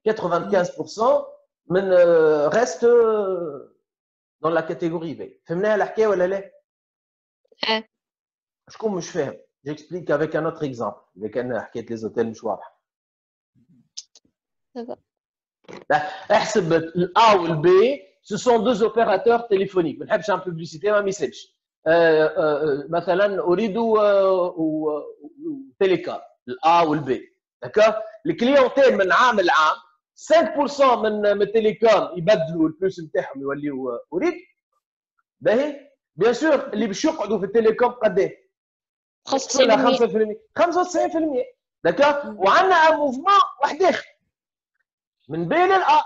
95% restent dans la catégorie B. فهمناها الحكاية ولا لا؟ شكون مش فاهم؟ J'explique avec un autre exemple. إذا كان حكاية les hôtels مش واضحة. احسب ال A ou le B, ce sont 2 opérateurs téléphoniques. ما نحبش نعمل publicité ما يسالش. مثلا أريد تيليكار الA ou le B. D'accord? الكليونتيل من عام لعام 5% من التليكوم يبدلوا الفلوس نتاعهم يوليوا أريد. باهي؟ بيان سور اللي باش يقعدوا في التليكوم قداه؟ 95%. 95%. داكور؟ وعندنا ان موفمون واحد اخر من بين الA.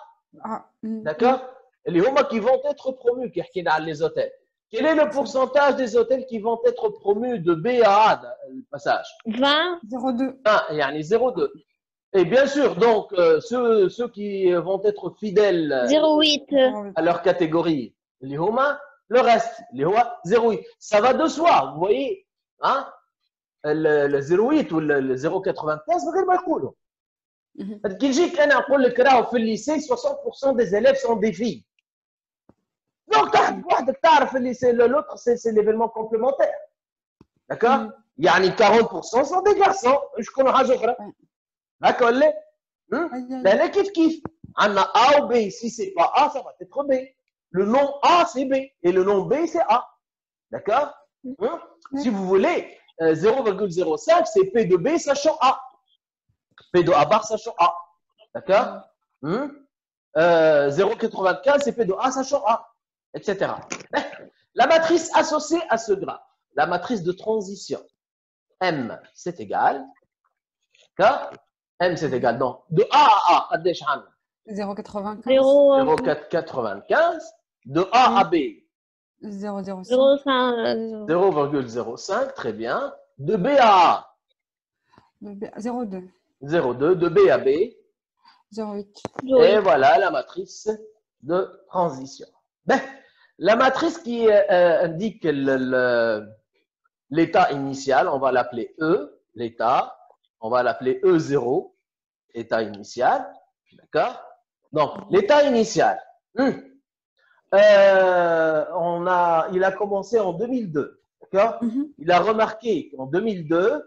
داكور؟ اللي هما كي فون اتر برومو كي حكينا على لي زوتيل. Quel est le pourcentage des hôtels qui vont être promus de B à A, le passage? 20. 0,2. Ah, yani 0,2. Et bien sûr, donc, ceux qui vont être fidèles 0,8. à leur catégorie, les Homa, le reste, les Homa, 0,8. Ça va de soi, vous voyez, hein? Le 0,8 ou le 0,95, غير ما يقولوا. كي نجيك انا نقول لك راهو في الليسي 60% des élèves sont des filles. دونك تحب وحدك تعرف في الليسي l'autre c'est l'événement complémentaire. D'accord? يعني 40% sont des garçons. شكون حاجه اخرى؟ هكا ولا؟ لا كيف عندنا A ou B. Si c'est pas A, ça va être B. Le nom A, c'est B. Et le nom B, c'est A. D'accord? Si vous voulez, 0,05, c'est P de B sachant A. P de A bar sachant A. D'accord? 0,95, c'est P de A sachant A. Etc. La matrice associée à ce graphe, la matrice de transition, M, c'est égal. D'accord? M, c'est égal. Donc, de A à A, قديش عندنا؟ 0,95. 0,95. De A à B, 0,05. 0,05, très bien. De B à A, 0,2. 0,2. De B à B, 0,8. et voilà la matrice de transition. Ben, la matrice qui indique l'état initial, on va l'appeler E, l'état. On va l'appeler E0, état initial. D'accord? Donc, l'état initial, il a commencé en 2002. D'accord? Il a remarqué qu'en 2002,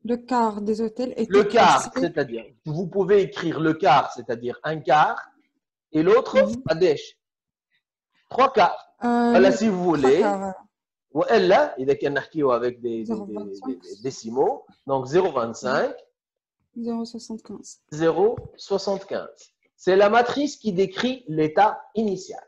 Le quart des hôtels était le quart, classé. c'est-à-dire, vous pouvez écrire le quart, c'est-à-dire un quart, et l'autre, قديش 3 quarts. Voilà, si vous voulez. وإلا إذا كان نحكيو avec des décimaux, donc 0,25, 0,75. 0,75. C'est la matrice qui décrit l'état initial.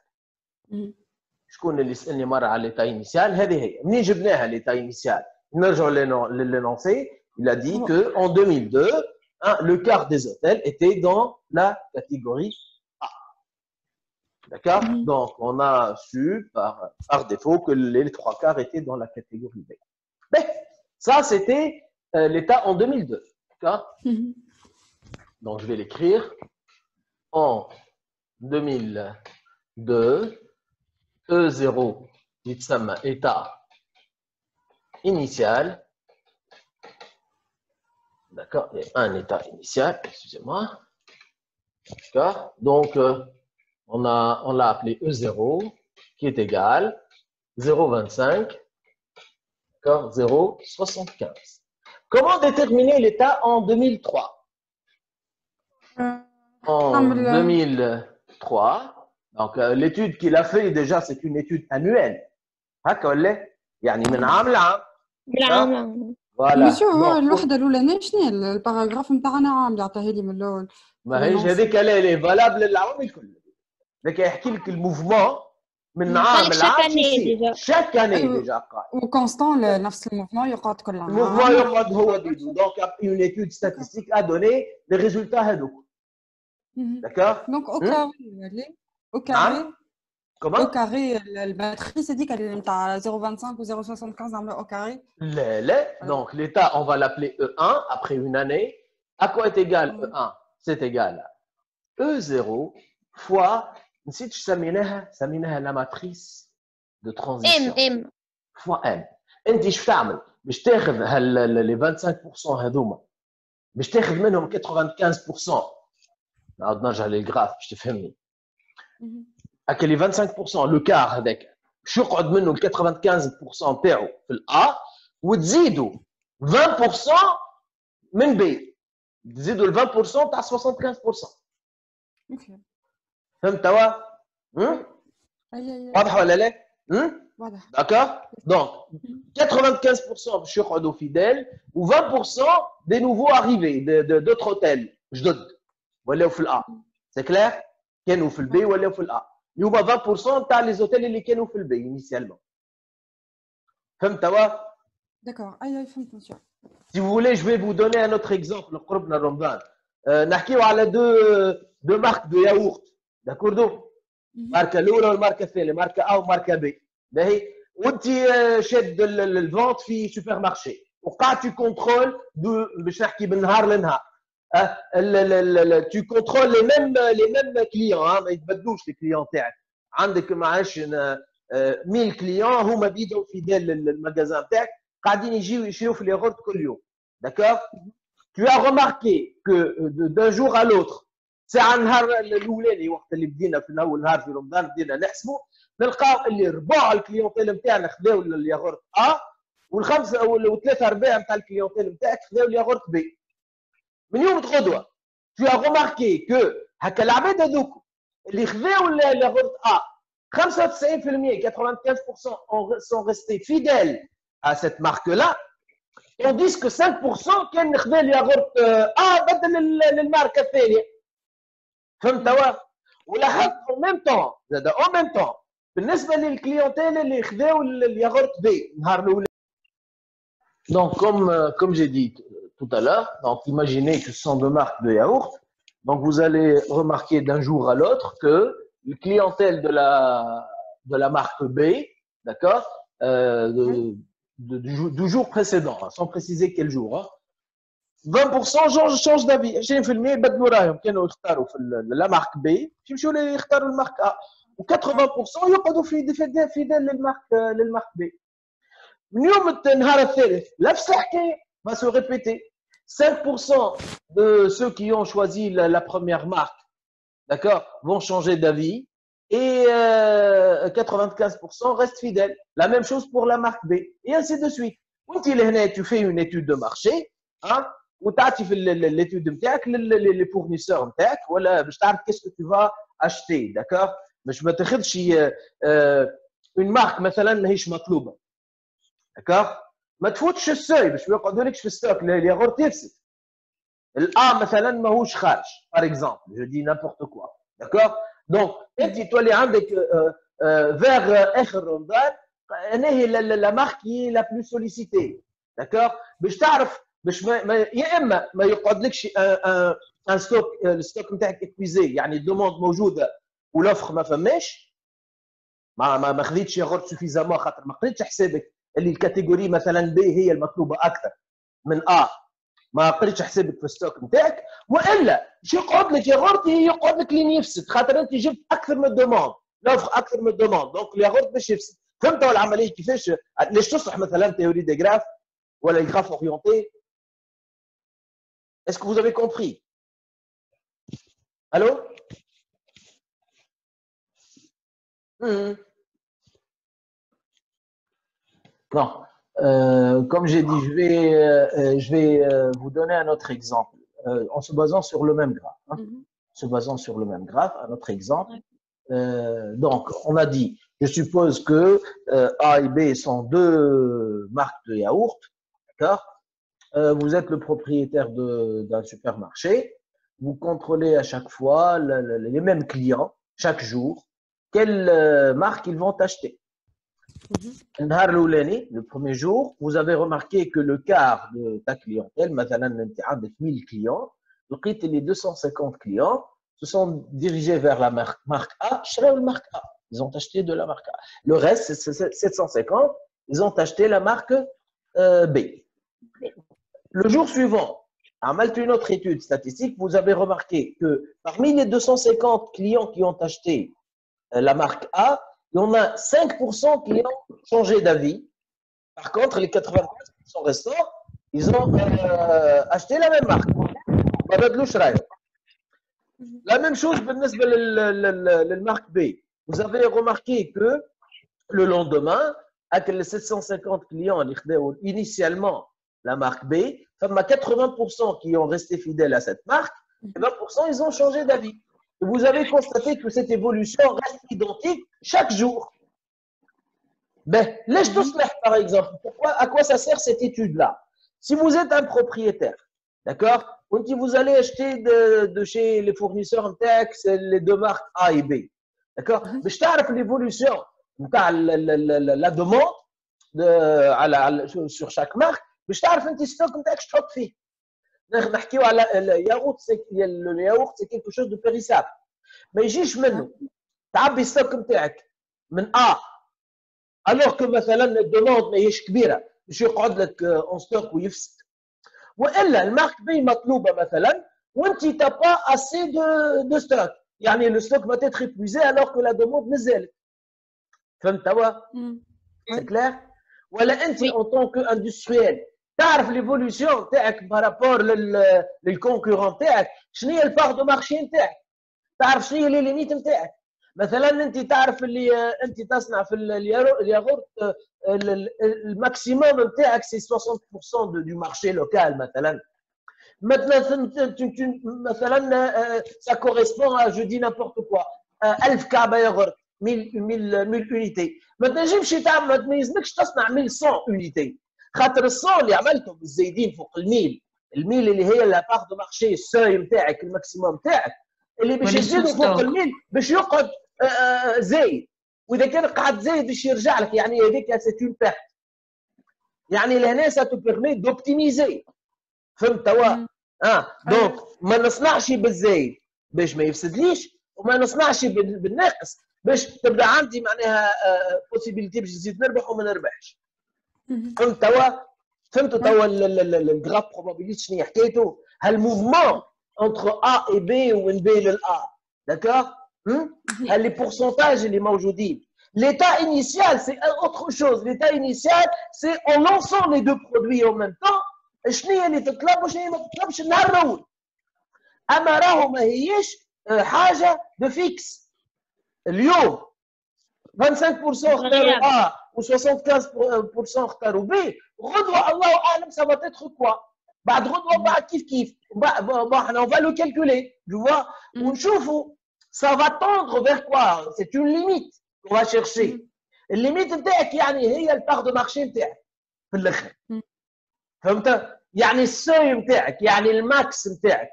شكون اللي سألني مرة على l'état initial؟ هذه هي. منين جبناها l'état initial؟ نرجعوا l'énoncé. Il a dit qu'en 2002, le quart des hôtels était dans la catégorie A. D'accord? Donc, on a su par défaut que les 3 quarts étaient dans la catégorie B. Mais ça, c'était l'état en 2002. D'accord? Donc, je vais l'écrire. En 2002, E0, état initial. D'accord? Il y a un état initial, excusez-moi. D'accord? Donc, on l'a appelé E0, qui est égal 0,25, d'accord, 0,75. Comment déterminer l'état en 2003? En 2003, donc l'étude qu'il a fait déjà, c'est une étude annuelle. هكا ولا؟ يعني من عام لعام. Voilà. مسيو هو الوحدة الأولانية شنو هي الباراغراف نتاعنا عام اللي عطاها لي من الأول. ما هيش هذيك اللي فالابل للعوام الكل. لكن يحكي لك الموفمون من عام لعام شاك اني ديجا قاعد. وكونستون نفس الموفمون يقعد كل عام. الموفمون يقعد هو بيدو. دونك une étude statistique a donné les résultats هذوك. D'accord? Donc au carré au carré comment au carré الماتريس هذيك اللي نتاع 0,25 و 0,75 نعملها au carré. لا donc l'état on va l'appeler E1 après une année. À quoi est égal E1? C'est égal à E0 fois نسيت سميناها la matrice de transition M fois M. انت ايش تعمل؟ باش تاخذ les 25% هذوما باش تاخذ منهم 95%. نعاود نرجع للجراف باش تفهمني. هكا لي 25% لو كار هذاك باش يقعد منه ال 95% تاعو في الأ وتزيدوا 20% من بي. تزيدوا ال 20% تاع 75%. فهمت توا؟ واضح ولا لا؟ واضح. داكور؟ دونك 95% باش يقعدوا فيديل و 20% دي نوفو اريفي دوتر اوتيل جدد ولاو في الأ. سي كلير؟ كانوا في البي ولاو في الأ. Il y a 20% تاع لي زوتيل اللي كانوا في البي initialement. فهمت توا؟ D'accord. اي فهمت مسيو. Si vous voulez, je vais vous donner un autre exemple قربنا رمضان. نحكيو على دو مارك دو ياغورت. داكوردو؟ ماركه الاولى والماركه الثانيه، ماركه ا وماركه بي. باهي؟ وانت شاد الفونت في سوبر مارشي وقاعد tu كونترول باش نحكي من نهار لنهار. tu contrôles les mêmes clients ما يتبدلوش les clients تاعك. عندك معاش 1000 clients هما بيدهم في ديال المجازان تاعك قاعدين يجيو يشريو في لي غورت كل يوم. داكور؟ tu as remarqué que d'un jour à l'autre, ساعة النهار الاولاني وقت اللي بدينا في اول نهار في رمضان بدينا نحسبوا نلقاو اللي ربع الكليونتيل نتاعنا خذاو الياغورت ا والخمسه والثلاثه ارباع نتاع الكليونتيل نتاعك خذاو الياغورت بي. من يوم غدوه tu as remarqué que هكا العباد هذوك اللي خذاو الياغورت ا 95% 95% sont restés fidèles à cette marque là. tandis que 5% كان خذا الياغورت ا بدل للماركه الثانيه. فهمت توا؟ ولاحظت او ميم طون زاد او ميم طون بالنسبه للكليونتيل اللي خذاو الياغورت بي النهار الاول. Donc comme j'ai dit tout à l'heure, donc imaginez que ce sont deux marques de yaourt. Donc vous allez remarquer d'un jour à l'autre que le clientèle de la marque B, d'accord, du jour précédent, sans préciser quel jour, hein, 20% change d'avis. 20% بدلوا رايهم كانوا يختاروا في لا مارك بي يمشيوا يختاروا المارك ا و80% يقعدوا في فيدال للمارك بي. من يوم النهار الثالث نفس الحكايه va se répéter. 5% de ceux qui ont choisi la première marque, d'accord, vont changer d'avis et 95% restent fidèles. La même chose pour la marque B et ainsi de suite. Quand tu fais une étude de marché, hein, وتعطي في l'étude نتاعك les fournisseurs نتاعك ولا باش تعرف qu'est-ce que tu vas acheter, d'accord. باش ما تاخذش une marque مثلا ماهيش مطلوبه، d'accord. ما تفوتش السوي باش ما يقعدولكش في الستوك الياغورت يفسد. الA مثلا ماهوش خارج par exemple, je dis n'importe quoi, d'accord. donc انت تولي عندك vers اخر رمضان انا هي la marque qui est la plus sollicitée, d'accord. باش تعرف باش يا اما ما يقعدلكش ان ستوك الستوك نتاعك اكويزي، يعني الدوموند موجوده والاوفر ما فماش، ما خذيتش ياغورت سوفيزامون خاطر ما قريتش حسابك اللي الكاتيجوري مثلا بي هي المطلوبه اكثر من ا، ما قريتش حسابك في الستوك نتاعك، والا باش يقعد لك ياغورت يقعد لك لين يفسد خاطر انت جبت اكثر من الدوموند، الاوفر اكثر من الدوموند، دونك الياغورت باش يفسد. فهمتوا العمليه كيفاش؟ ليش تصلح مثلا تيوري دي جراف ولا الجراف اورينتي؟ Est-ce que vous avez compris? Allô? Non. Comme j'ai dit, je vais vous donner un autre exemple en se basant sur le même graphe. Hein. Se basant sur le même graphe, un autre exemple. Donc, on a dit, je suppose que A et B sont deux marques de yaourt, d'accord? Vous êtes le propriétaire d'un supermarché, vous contrôlez à chaque fois les mêmes clients, chaque jour, quelle marque ils vont acheter. Le premier jour, vous avez remarqué que le quart de ta clientèle, مثلا انت عندك 1000 clients, لقيت les 250 clients se sont dirigés vers la marque A, شراو المارك A, ils ont acheté de la marque A. Le reste, c'est 750, ils ont acheté la marque B. Le jour suivant, à une autre étude statistique, vous avez remarqué que parmi les 250 clients qui ont acheté la marque A, il y en a 5% qui ont changé d'avis. Par contre, les 95% restants, ils ont acheté la même marque. La même chose pour la marque B. Vous avez remarqué que le lendemain, avec les 750 clients initialement la marque B, il y a 80% qui ont resté fidèles à cette marque, et 20% ils ont changé d'avis. Et vous avez constaté que cette évolution reste identique chaque jour. Ben, laisse tout se mettre, par exemple. À quoi ça sert cette étude-là? Si vous êtes un propriétaire, d'accord, vous allez acheter de chez les fournisseurs en texte les deux marques A et B, d'accord, mais je t'arrête l'évolution la demande sur chaque marque. باش تعرف انت الستوك نتاعك اش تحط فيه. نحكيو على الياغورت، الياغورت سي كيلكو شوز دو بيريسابل، ما يجيش منه تعبي الستوك نتاعك من ا الوغ كو مثلا الدوموند ماهيش كبيره باش يقعد لك اون ستوك ويفسد، والا المارك بي مطلوبه مثلا وانت تا با اسي دو ستوك، يعني لو ستوك ما تيتر épuisé الوغ كو لا دوموند مازالت. فهمت توا؟ سي كلير؟ ولا انت ان طون كو اندستريال تعرف ليفولوسيون تاعك بارابور للكونكورون تاعك، شنو هي البار دو مارشي نتاعك، تعرف شنو هي لي ليميت نتاعك. مثلا انت تعرف اللي انت تصنع في الياغورت الماكسيموم نتاعك سي 60% دو مارشي لوكال مثلا. مثلا ça correspond à je dis n'importe quoi 1000 كعبه ياغورت 1000 unité. ما تنجمش تعمل، ما يلزمكش تصنع 1100 unité، خاطر الصون اللي عملتهم الزايدين فوق الميل اللي هي لا باغ دو مارشي السوي نتاعك الماكسيموم نتاعك اللي باش يزيدوا فوق الميل باش يقعد زايد، واذا كان قعد زايد باش يرجع لك، يعني هذيك سي اون بيرت. يعني لهنا سا تو بيرمي دوبتيميزي، فهمت توا؟ دونك ما نصنعش بالزايد باش ما يفسدليش، وما نصنعش بالناقص باش تبدا عندي معناها بوسيبيليتي باش نزيد نربح وما نربحش. فهمت توا؟ فهمتوا توا الجراف بروبابيليتي شنو حكايته؟ هالموفمون انتر ا اي بي ومن بي للA، داكور؟ هل لي بورسونتاج اللي موجودين. L'état initial, c'est autre chose. L'état initial, c'est en lançant les deux produits en même temps. شنو هي اللي تطلب وشنو هي ما تطلبش النهار الاول. اما راهو ما هيش حاجه دو فيكس. اليوم 25% اختاروا A و75% اختاروا B، غدوه الله اعلم ça va être quoi. بعد غدوه بعد كيف احنا on va le calculer، tu vois، ونشوفوا ça va tendre vers quoi. C'est une limite qu'on va chercher. الليميت نتاعك يعني هي البار دو مارشي نتاعك في الاخر. فهمت؟ يعني السوي نتاعك، يعني الماكس نتاعك.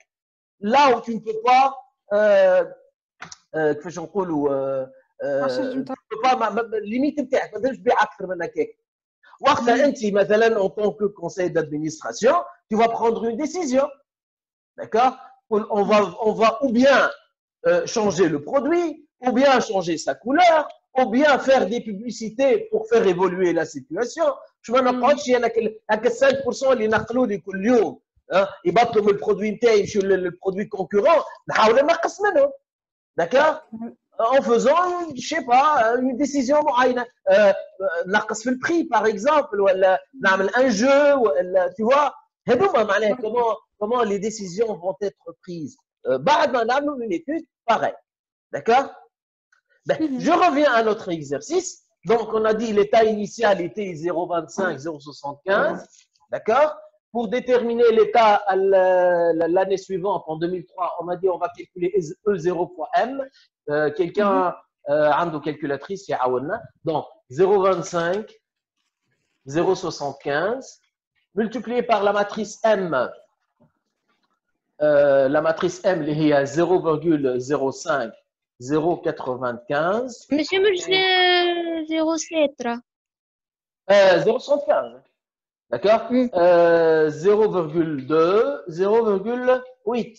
لا tu ne peux pas كيفاش نقولوا الليميت نتاعك ما تقدرش تبيع اكثر من هكاك. وقتها انت مثلا en tant que conseil d'administration tu vas prendre une décision, d'accord. On va ou bien changer le produit, ou bien changer sa couleur, ou bien faire des publicités pour faire évoluer la situation. Je ما نقعدش انا هكا 5% اللي نقلوا لي كل يوم يبطلوا من البرودوي نتاعي يمشيوا للبرودوي كونكورون، نحاول نقص منهم، d'accord. En faisant, je sais pas, une décision معينة، نقص في البري par exemple، ولا نعمل un jeu، ولا tu vois. هذوما معناها comment les décisions vont être prises بعد ما نعملوا une étude pareil، d'accord. Je reviens à notre exercice. Donc, on a dit l'état initial était 0,25, 0,75, d'accord. Pour déterminer l'état l'année suivante, en 2003, on a dit on va calculer E0 fois M. Quelqu'un a une calculatrice, il y a donc 0,25, 0,75, multiplié par la matrice M. La matrice M, il y a 0,05. 0,95. ماشي مش 0,7 0,75. D'accord. 0,2, 0,8.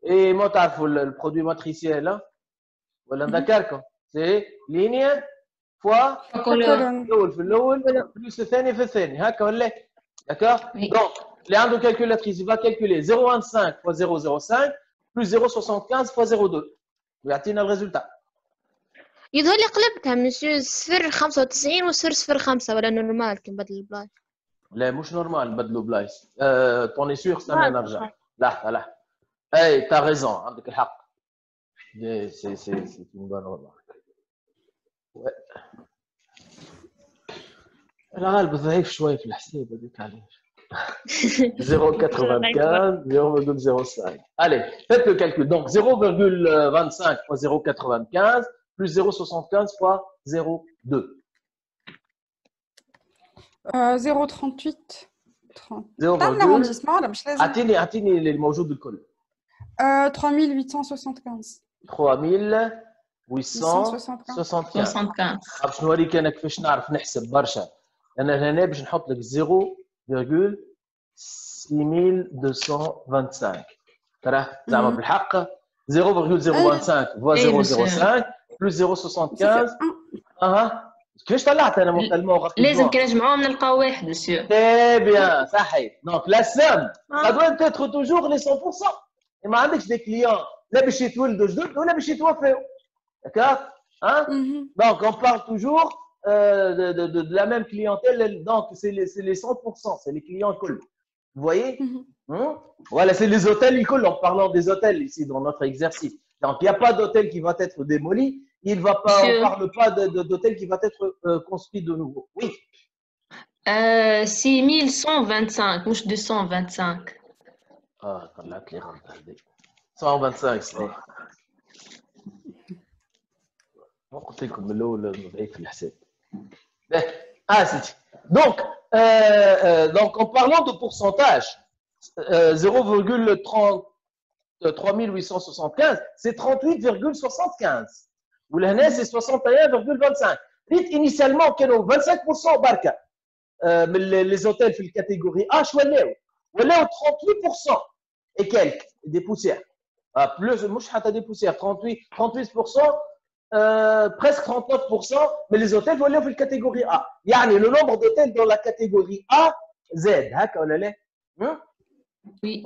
Et moi, tu as le produit matriciel, hein? Voilà, d'accord. C'est ligne fois الأول plus الثاني في الثاني، هكا ولا؟ D'accord. Donc, les عنده calculatrice, il va calculer 0,25 fois 0,05 plus 0,75 fois 0,2. ويعطينا الريزولتا. يظهر لي قلبتها مسيو 0.95 و 0.05 ولا نورمال كي نبدل البلايص؟ لا مش نورمال نبدلوا بلايص. طوني سيغ استنى نرجع. لحظة اي تا ريزون، عندك الحق. سي اون بون ريمارك. انا غالب ضعيف شوي في الحساب هذيك علاش. 0,95, 0,05. Allez, faites le calcul. Donc 0,25 fois 0,95 plus 0,75 fois 0,2. 0,38. 0,2. اعطيني الموجود الكل. 3875. 3875. باش نوريك انا كيفاش نعرف نحسب برشا. انا هنا باش نحط لك 0,6225. ترى زعما بالحق 0,025 فوا 0,05 بلس 0,75. كيفاش طلعت انا مونتالمون؟ لازم كي نجمعوهم نلقاو واحد مسيو. تري بيان صحيح. دونك لا سوم ça doit être toujours les 100%. ما عندكش دي كليون لا باش يتولدوا جدد ولا باش يتوفوا، داكور. دونك on parle toujours de la même clientèle. Donc, c'est les 100%, c'est les clients cool. Vous voyez? Voilà, c'est les hôtels cool, en parlant des hôtels ici dans notre exercice. Donc, il n'y a pas d'hôtel qui va être démoli. On ne parle pas d'hôtel qui va être construit de nouveau. Oui. 6125, مش 225. طلعت لي غلط هذه 125 صحيح. ما قلت لكم من الاول بعيد في الحساب. Donc, en parlant de pourcentage, 0,3875, c'est 38,75. Ou l'année, c'est 61,25. Initialement, qu'il y a 25% barca. Les hôtels في الكاتيجوري A ولاو 38% et quelques des poussières. Plus مش حتى des poussières 38%, presque 39%, mais les hôtels ولاو في الكاتيجوري A. يعني le nombre d'hôtels dans la catégorie A زاد هكا ولا لا؟ Oui.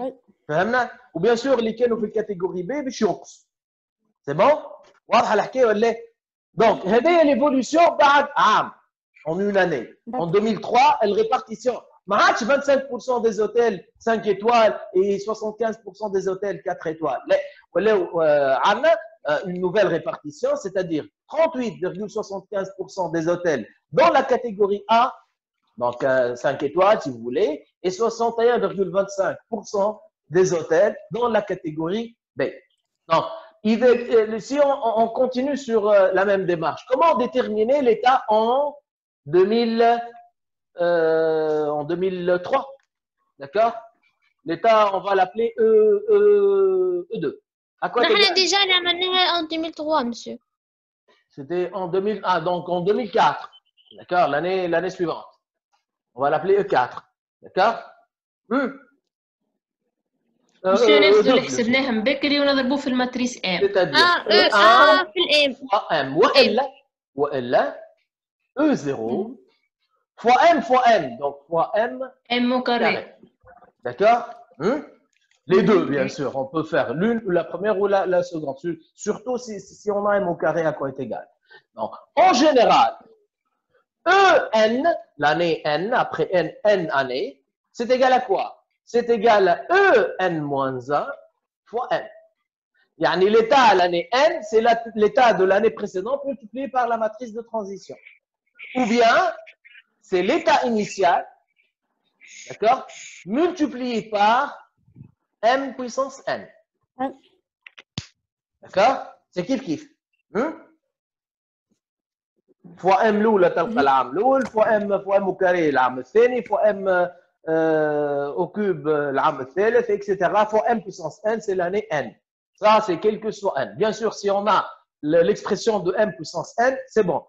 فهمنا؟ وبيان سور اللي كانوا في الكاتيجوري B باش ينقصوا. سي بون؟ واضحه الحكايه ولا لا؟ دونك هذه ليفولوسيون بعد عام. En une année. En 2003, la répartition. 25% des hôtels 5 étoiles et 75% des hôtels 4 étoiles. Une nouvelle répartition, c'est-à-dire 38,75% des hôtels dans la catégorie A, donc 5 étoiles si vous voulez, et 61,25% des hôtels dans la catégorie B. Donc, si on continue sur la même démarche, comment déterminer l'état en 2003, d'accord? L'état, on va l'appeler E2. À quoi نحن déjà عملناها en 2003 monsieur. C'était en 2000, donc en 2004, d'accord? L'année suivante. On va l'appeler E4, d'accord? monsieur ناخذ اللي حسبناها من بكري ونضربوه في الماتريس M. C'est-à-dire في الام. M وإلا E0 fois M fois N, donc fois M M au carré. D'accord? Les deux, bien sûr. On peut faire l'une ou la première ou la seconde. Surtout si on a M au carré à quoi est égal. Donc, en général, EN, l'année N, après N années, c'est égal à quoi? C'est égal à EN-1 fois N. Yani l'état à l'année N, c'est l'état de l'année précédente multiplié par la matrice de transition. Ou bien, c'est l'état initial, d'accord, multiplié par M puissance N. D'accord? C'est kiff. Fois M l'oula تلقى العام الأول, fois M au carré العام الثاني, fois M au cube العام الثالث, etc. Fois M puissance N, c'est l'année N. Ça, c'est quel que soit N. Bien sûr, si on a l'expression de M puissance N, c'est bon.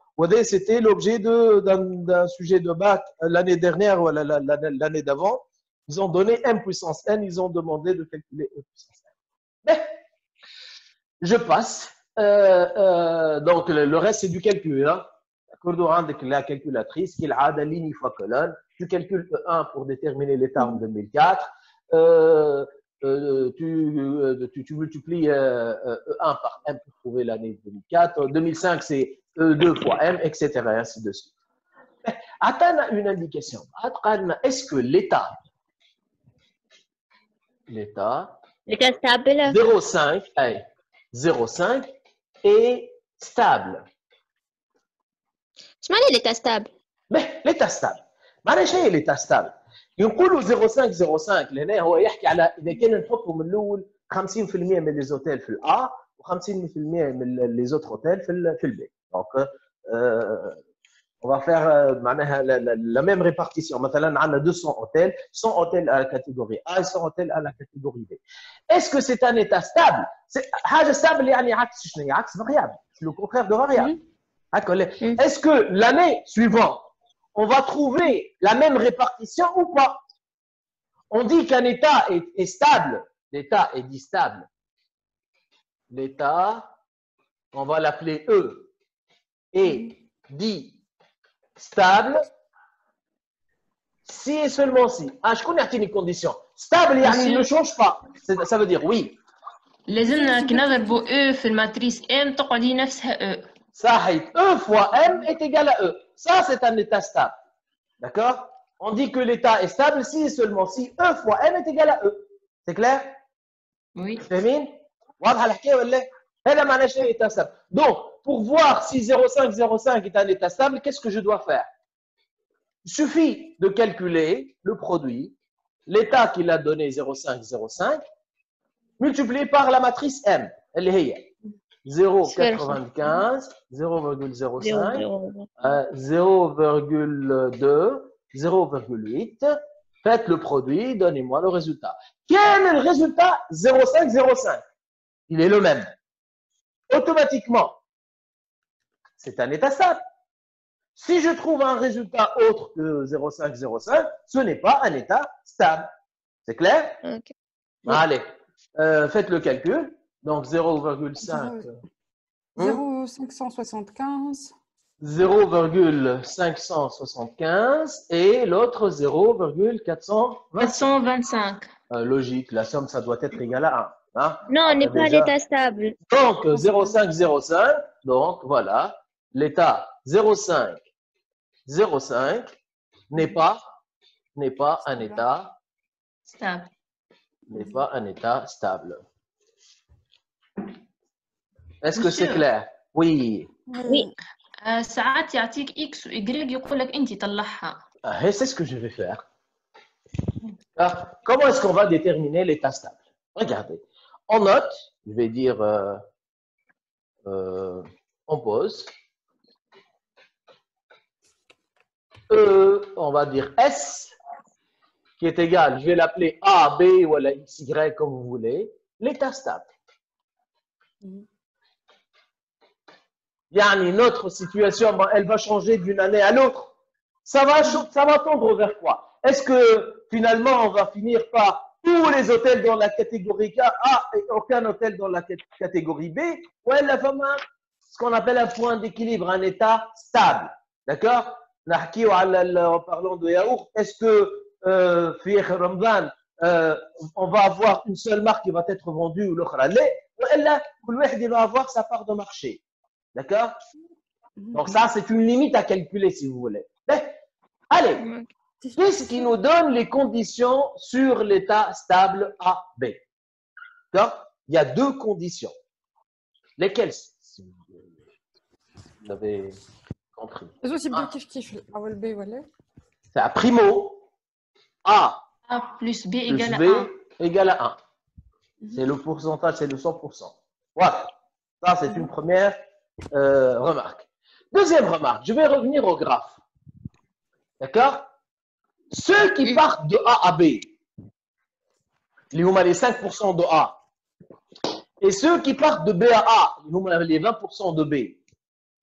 C'était l'objet d'un sujet de bac l'année dernière ou l'année d'avant. Ils ont donné M puissance N, ils ont demandé de calculer E puissance N. Mais, je passe. Donc, le reste, c'est du calcul. Hein. La calculatrice, qui est la ligne fois colonne. Tu calcules E1 pour déterminer l'état en 2004. Tu multiplies E1 par M pour trouver l'année 2004. 2005, c'est E2 fois M, etc. Et ainsi de suite. Attends une indication. Est-ce que l'état stable 0,5 est stable. ايش معنى l'état stable؟ l'état stable. معلش هي l'état stable. ينقولوا 0,5 لهنا هو يحكي على اذا كان نحطوا من الاول 50% من لي زوتيل في الA و50% من لي زوتر اوتيل في الB. Donc on va faire la même répartition. مثلا عندنا 200 hôtels, 100 hôtels à la catégorie A et 100 hôtels à la catégorie B. Est-ce que c'est un état stable? حاجه stable يعني عكس شنو؟ عكس variable. C'est le contraire de variable. Est-ce que l'année suivante, on va trouver la même répartition ou pas? On dit qu'un état est stable. L'état est dit stable. L'état, on va l'appeler E, est dit stable si et seulement si. Je connais une condition. Stable, il ne change pas. Ça veut dire oui. لازمنا كي نضربوا E في الماتريس M تقعد هي نفسها E. صحيح. E fois M est égal à E. ça c'est un état stable. D'accord? On dit que l'état est stable si et seulement si E fois M est égal à E. C'est clair? Oui. فاهمين؟ واضحة الحكاية ولا لا؟ هذا معناه شنو état stable. Donc, pour voir si 0,5 est un état stable, qu'est-ce que je dois faire? Il suffit de calculer le produit, l'état qu'il a donné 0,5, multiplié par la matrice M. Elle est 0,95, 0,05, 0,2, 0,8. Faites le produit, donnez-moi le résultat. Quel est le résultat? 0,5. Il est le même. Automatiquement, c'est un état stable. Si je trouve un résultat autre que 0,5, ce n'est pas un état stable. C'est clair? Ok. Allez, faites le calcul. Donc 0,5. 0,575. 0,575 et l'autre 0,425. 425. Logique, la somme, ça doit être égal à 1. Hein? Non, on n'est pas à déjà. l'état stable. Donc 0,505, donc voilà, l'état 0,505 n'est pas un état Stable. n'est pas un état stable. Est-ce que c'est Monsieur. clair? Oui. Oui. ساعات يعطيك X و Y يقول لك أنت طلعها. C'est ce que je vais faire. Alors, comment est-ce qu'on va déterminer l'état stable? Regardez. On note, je vais dire, on pose. On va dire S, qui est égal, je vais l'appeler A, B ou X, Y, comme vous voulez, l'état stable. Yani, notre situation, elle va changer d'une année à l'autre. Ça va tendre vers quoi? Est-ce que finalement, on va finir par tous les hôtels dans la catégorie A et aucun hôtel dans la catégorie B? Ou la femme, ce qu'on appelle un point d'équilibre, un état stable. D'accord? En parlant de yaourt, est-ce que Ramadan, on va avoir une seule marque qui va être vendue ou l'autre allait? Ou il va avoir sa part de marché. D'accord? Donc ça, c'est une limite à calculer si vous voulez. Allez, qu'est-ce qui nous donne les conditions sur l'état stable A, B? D'accord? Il y a deux conditions. Lesquelles, si vous avez compris? C'est à primo, A plus B plus égale B à 1. égale à 1. C'est le pourcentage, c'est le 100%. Voilà. Ça, c'est une première remarque. Deuxième remarque, je vais revenir au graphe. D'accord? Ceux qui partent de A à B, les 5% de A, et ceux qui partent de B à A, les 20% de B,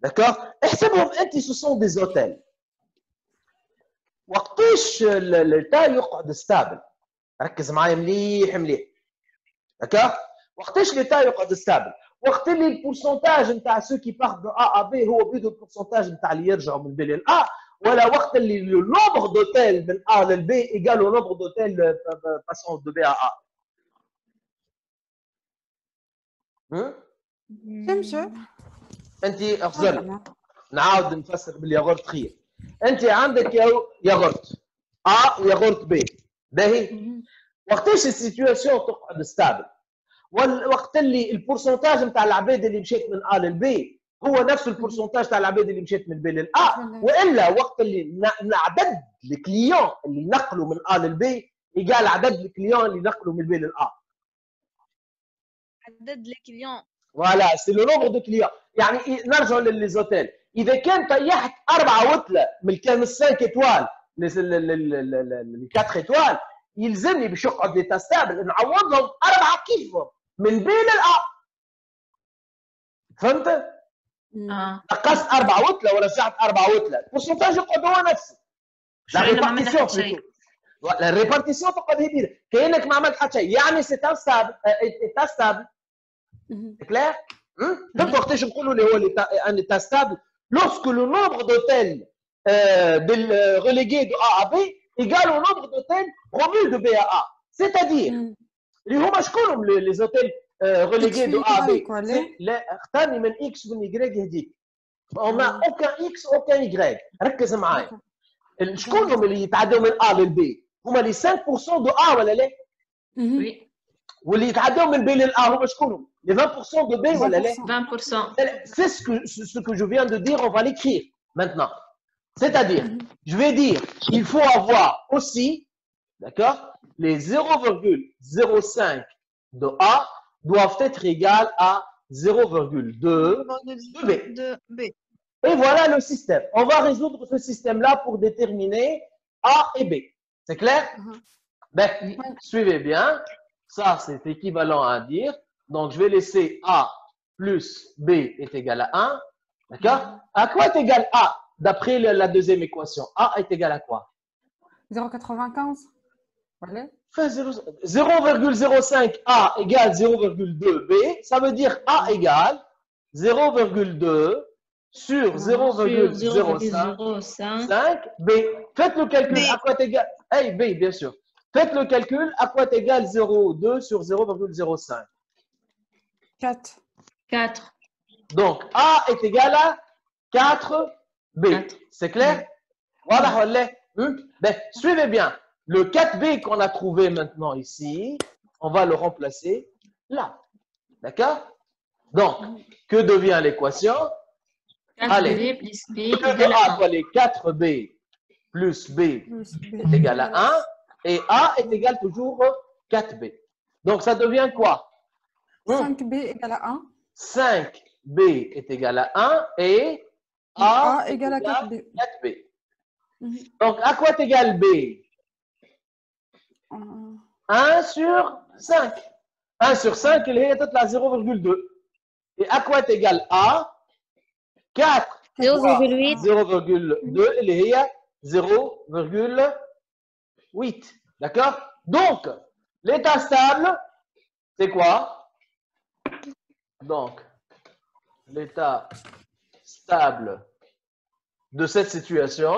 d'accord? Et ce sont des hôtels. وقتاش l'état يقعد stable؟ ركز معايا مليح. d'accord؟ وقتاش l'état يقعد stable؟ وقت اللي البورسنتاج نتاع ceux qui partent de A à B هو بيدو البورسنتاج نتاع اللي يرجعوا من B لل A، ولا وقت اللي le nombre d'hôtels من A لل B égale au nombre d'hôtels passant de B à A. فهمت؟ انت افضل نعاود نفسر بالياغورت خير. انت عندك ياغورت A وياغورت B. باهي؟ وقتاش السيتواسيون تقعد ستابل؟ وقت اللي البورسنتاج نتاع العباد اللي مشيت من A لل B هو نفس البورسنتاج تاع العباد اللي مشيت من B لل A، والا وقت اللي عدد الكليون اللي نقلوا من A لل B يقال عدد الكليون اللي نقلوا من B لل A. عدد الكليون. فوالا سي لو نومبر دو كليون. يعني نرجعوا للزوتيل، اذا كان طيحت 4 وتله من كان 5 ايتوال ل 4 ايتوال يلزمني باش يقعد ليتا ستابل نعوضهم 4 كيفهم من بين الأ. فهمت؟ نقصت 4 وتله ولا رجعت 4 وتله، البورسنتاج يقعد هو نفسه. لا ريبارتيسيون تقعد هي كانك ما عملت حتى شيء، يعني سي ان ستابل ايتا ستابل. كلير؟ فهمت وقتاش نقولوا اللي هو ان ايتا ستابل؟ لوسكو لو نومبر دوتيل ديال ريليغي دو A à B égale au nombre d'hôtels promus de B à A. C'est-à-dire, اللي هما شكونهم les hôtels relégués de A à B؟ لا اختارني من X ومن Y هذيك. On n'a aucun X, aucun Y. ركز معايا. شكون هم اللي يتعدوا من A لل B؟ هما les 5% de A ولا لا؟ Oui, واللي يتعدوا من B لل A هما شكون؟ Les 20% de B ولا لا؟ 20%. C'est ce que je viens de dire, on va l'écrire maintenant. C'est-à-dire, je vais dire, il faut avoir aussi, d'accord, les 0,05 de A doivent être égales à 0,2 de B. De B. Et voilà le système. On va résoudre ce système-là pour déterminer A et B. C'est clair? Ben, suivez bien. Ça, c'est équivalent à dire. Donc, je vais laisser A plus B est égal à 1. D'accord? À quoi est égal A d'après la deuxième équation? A est égal à quoi? 0,95. Voilà. 0,05 A égale 0,2 B. Ça veut dire A égale 0,2 sur 0,05 B. Faites le calcul. B. À quoi est égal? Hey, B, bien sûr. Faites le calcul. À quoi est égal 0,2 sur 0,05? 4. 4. Donc, A est égal à 4B. 4. C'est clair? Voilà, ben, suivez bien. Le 4B qu'on a trouvé maintenant ici, on va le remplacer là. D'accord? Donc, que devient l'équation? 4B plus B Que égale A à 1. fois les 4B plus B est égal à 1 et A est égal toujours 4B. Donc, ça devient quoi? 5B égale à 1. 5B est égal à 1 et A est égale à 4B. 4B. Donc, à quoi est égal B? 1 sur 5. 1 sur 5, il est à 0,2. Et à quoi est égal A? 4 0,8. 0,2, il est à 0,8. D'accord? Donc, l'état stable, c'est quoi? Donc, l'état stable de cette situation,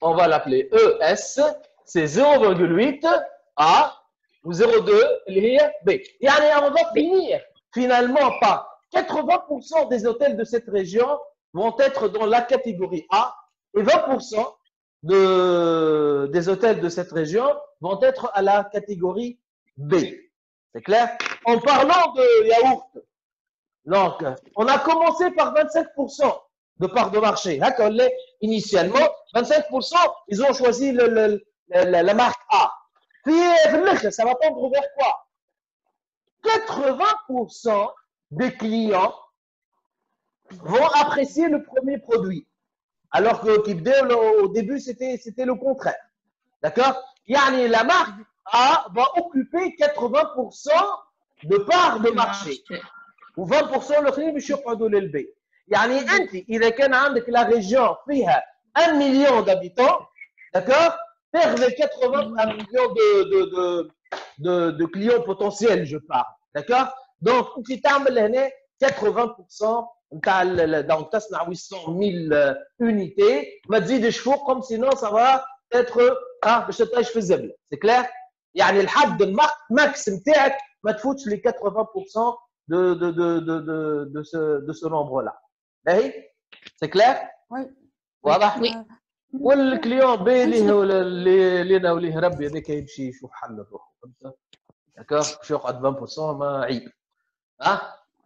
on va l'appeler ES, c'est 0,8 A ou 0,2 اللي هي B. يعني on va finir finalement par 80% des hôtels de cette région vont être dans la catégorie A et 20% des hôtels de cette région vont être à la catégorie B. C'est clair? En parlant de yaourt, donc on a commencé par 25% de part de marché. Initialement, 25%, ils ont choisi la marque A. Puis, ça va tendre vers quoi? 80% des clients vont apprécier le premier produit. Alors qu'au début, c'était le contraire. D'accord? Yani, la marque A va occuper 80% de part de marché. Ou 20% l'autre مش يقعدوا للبي. يعني انت اذا كان عندك la région فيها 1 million d'habitants, d'accord, perdre 81 millions de clients potentiels, je parle, d'accord. Donc انت تعمل هنا 80% نتاع donc تصنع 800,000 unités, ما تزيدش فوقهم sinon ça va être باش تطيش في الزبله. C'est clair. يعني الحد الماكس نتاعك ما تفوتش les 80% de ce nombre-là. C'est clair? Oui. واضح؟ Oui. والكليون بي اللي انا وليه ربي هذاك يمشي يشوف حل لروحه. فهمت؟ داكور؟ باش يقعد 20% ما عيب.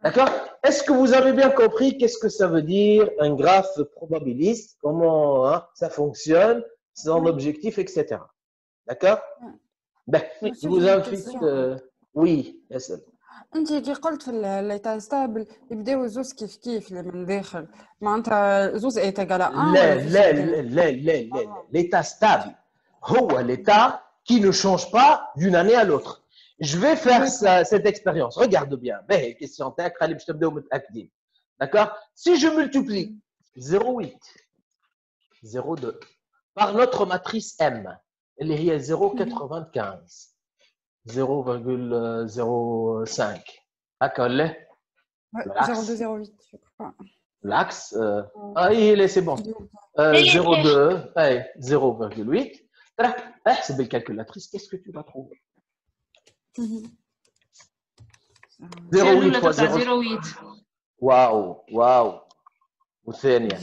D'accord? Est-ce que vous avez bien compris qu'est-ce que ça veut dire un graphe probabiliste, comment ça fonctionne, son objectif, etc. D'accord? Ben, je vous invite. Oui, yes. انت كي قلت في ليتا ستابل يبداو زوز كيف كيف اللي من داخل معناتها زوز ايتاغال لا l'état stable هو l'état qui ne change pas d'une année à l'autre. Je vais faire cette expérience. Regarde bien. Ben, question تاعك خلي باش تبداو متاكدين. D'accord? Si je multiplie 0,8 0,2 par notre matrice M اللي هي 0,95 0,05 هكا ولا 0,208 je crois. L'axe c'est bon 0,2 0,8 احسب الكالكولاتريس qu'est-ce que tu vas trouver 08 fois 0 0. 08 واو واو. والثانية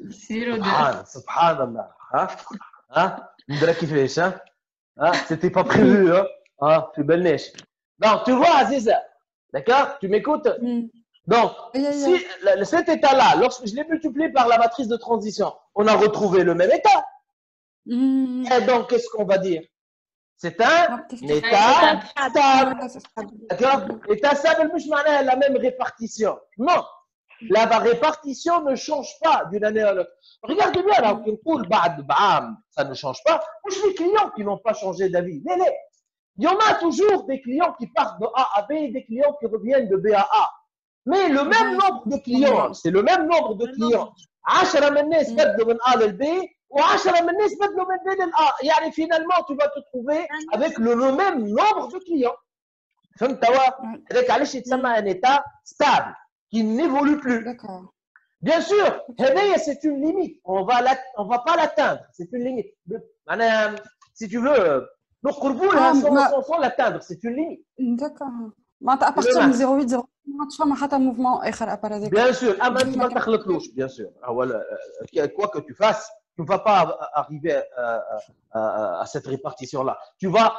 02 سبحان الله. ها ندرى كيفاش c'était pas prévu في بالناش. Donc tu vois Aziza, d'accord, tu m'écoutes. Donc si cet état-là, lorsque je l'ai multiplié par la matrice de transition, on a retrouvé le même état. Et donc qu'est-ce qu'on va dire? C'est un état stable. D'accord? État stable, مش معناها la même répartition. Non. La répartition ne change pas d'une année à l'autre. Regardez bien là, ça ne change pas. Moi, les clients qui n'ont pas changé d'avis. Il y en a toujours des clients qui partent de A à B et des clients qui reviennent de B à A. Mais le même nombre de clients, c'est le même nombre de clients. 10 من الناس بدلوا من A لل B و10 من الناس بدلوا من B لل A. يعني finalement, tu vas te trouver avec le même nombre de clients. فهمت توا؟ هذاك علاش يتسمى un état stable. Qui n'évolue plus. D'accord. Bien sûr, c'est une limite. On va pas l'atteindre. C'est une limite. Si tu veux, sans l'atteindre, c'est une limite. D'accord. معناتها à partir من 08 0 ما تفهم حتى موفمون اخر ابار. Bien sûr, ما تخلطلوش, bien sûr. Quoi que tu fasses, tu ne vas pas arriver à cette répartition-là. Tu vas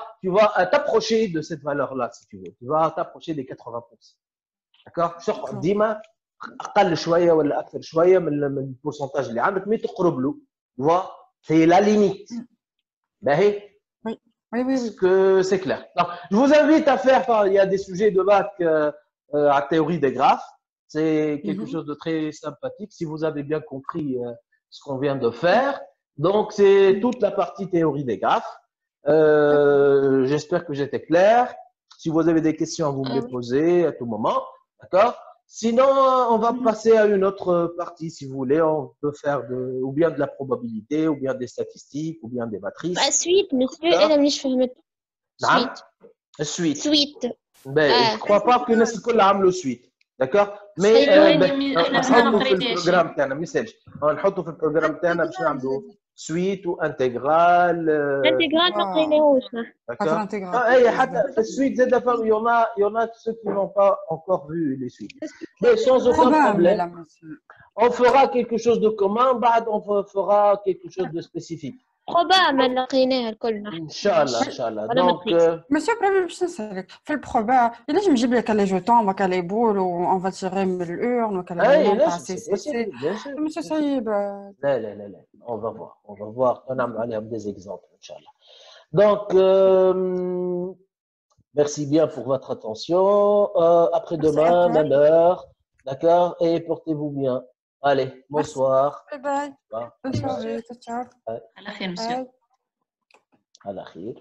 t'approcher de cette valeur-là, si tu veux. Tu vas t'approcher des 80%. D'accord? ديما اقل شويه ولا اكثر شويه من البورسنتاج اللي عندك مي تقرب له. Tu vois, c'est la limite. باهي؟ Oui. Est-ce que c'est clair? Donc, je vous invite à faire, il y a des sujets de bac à théorie des graphes. C'est quelque chose de très sympathique si vous avez bien compris ce qu'on vient de faire. Donc, c'est toute la partie théorie des graphes. J'espère que j'étais clair. Si vous avez des questions, vous me les posez à tout moment. D'accord? Sinon, on va passer à une autre partie, si vous voulez. On peut faire ou bien de la probabilité, ou bien des statistiques, ou bien des matrices. Suite, monsieur, أنا مش فهمت. Suite. Suite. Ben, je crois pas que الناس الكل عملوا suite. D'accord? Mais نحطوا في البروجرام تاعنا ما يسالش. نحطوا في البروجرام تاعنا باش نعملوا suite ou intégrale. Intégrale ما قريناهوش. D'accord? حتى في السويت زاد il y en a ceux qui n'ont pas encore vu les suites. Mais sans aucun problème. On fera quelque chose de commun, on fera quelque chose de spécifique. probable لقيناها الكل. ان شاء الله. Donc Monsieur Président, باش نسألك في البروبا ينجم نجيب لك لي جوتون وكا لي بول وون فا تيغي من الأورن وكا لي نون تاع سي سي سي. Monsieur صعيب. لا on va voir نعمل عليهم des exemples ان شاء الله. Donc merci bien pour votre attention. Après-demain, même heure. D'accord? Et portez-vous bien. Allez, bonsoir. Bye bye. Bonne soirée. Ciao. على خير مسيو. À la khir.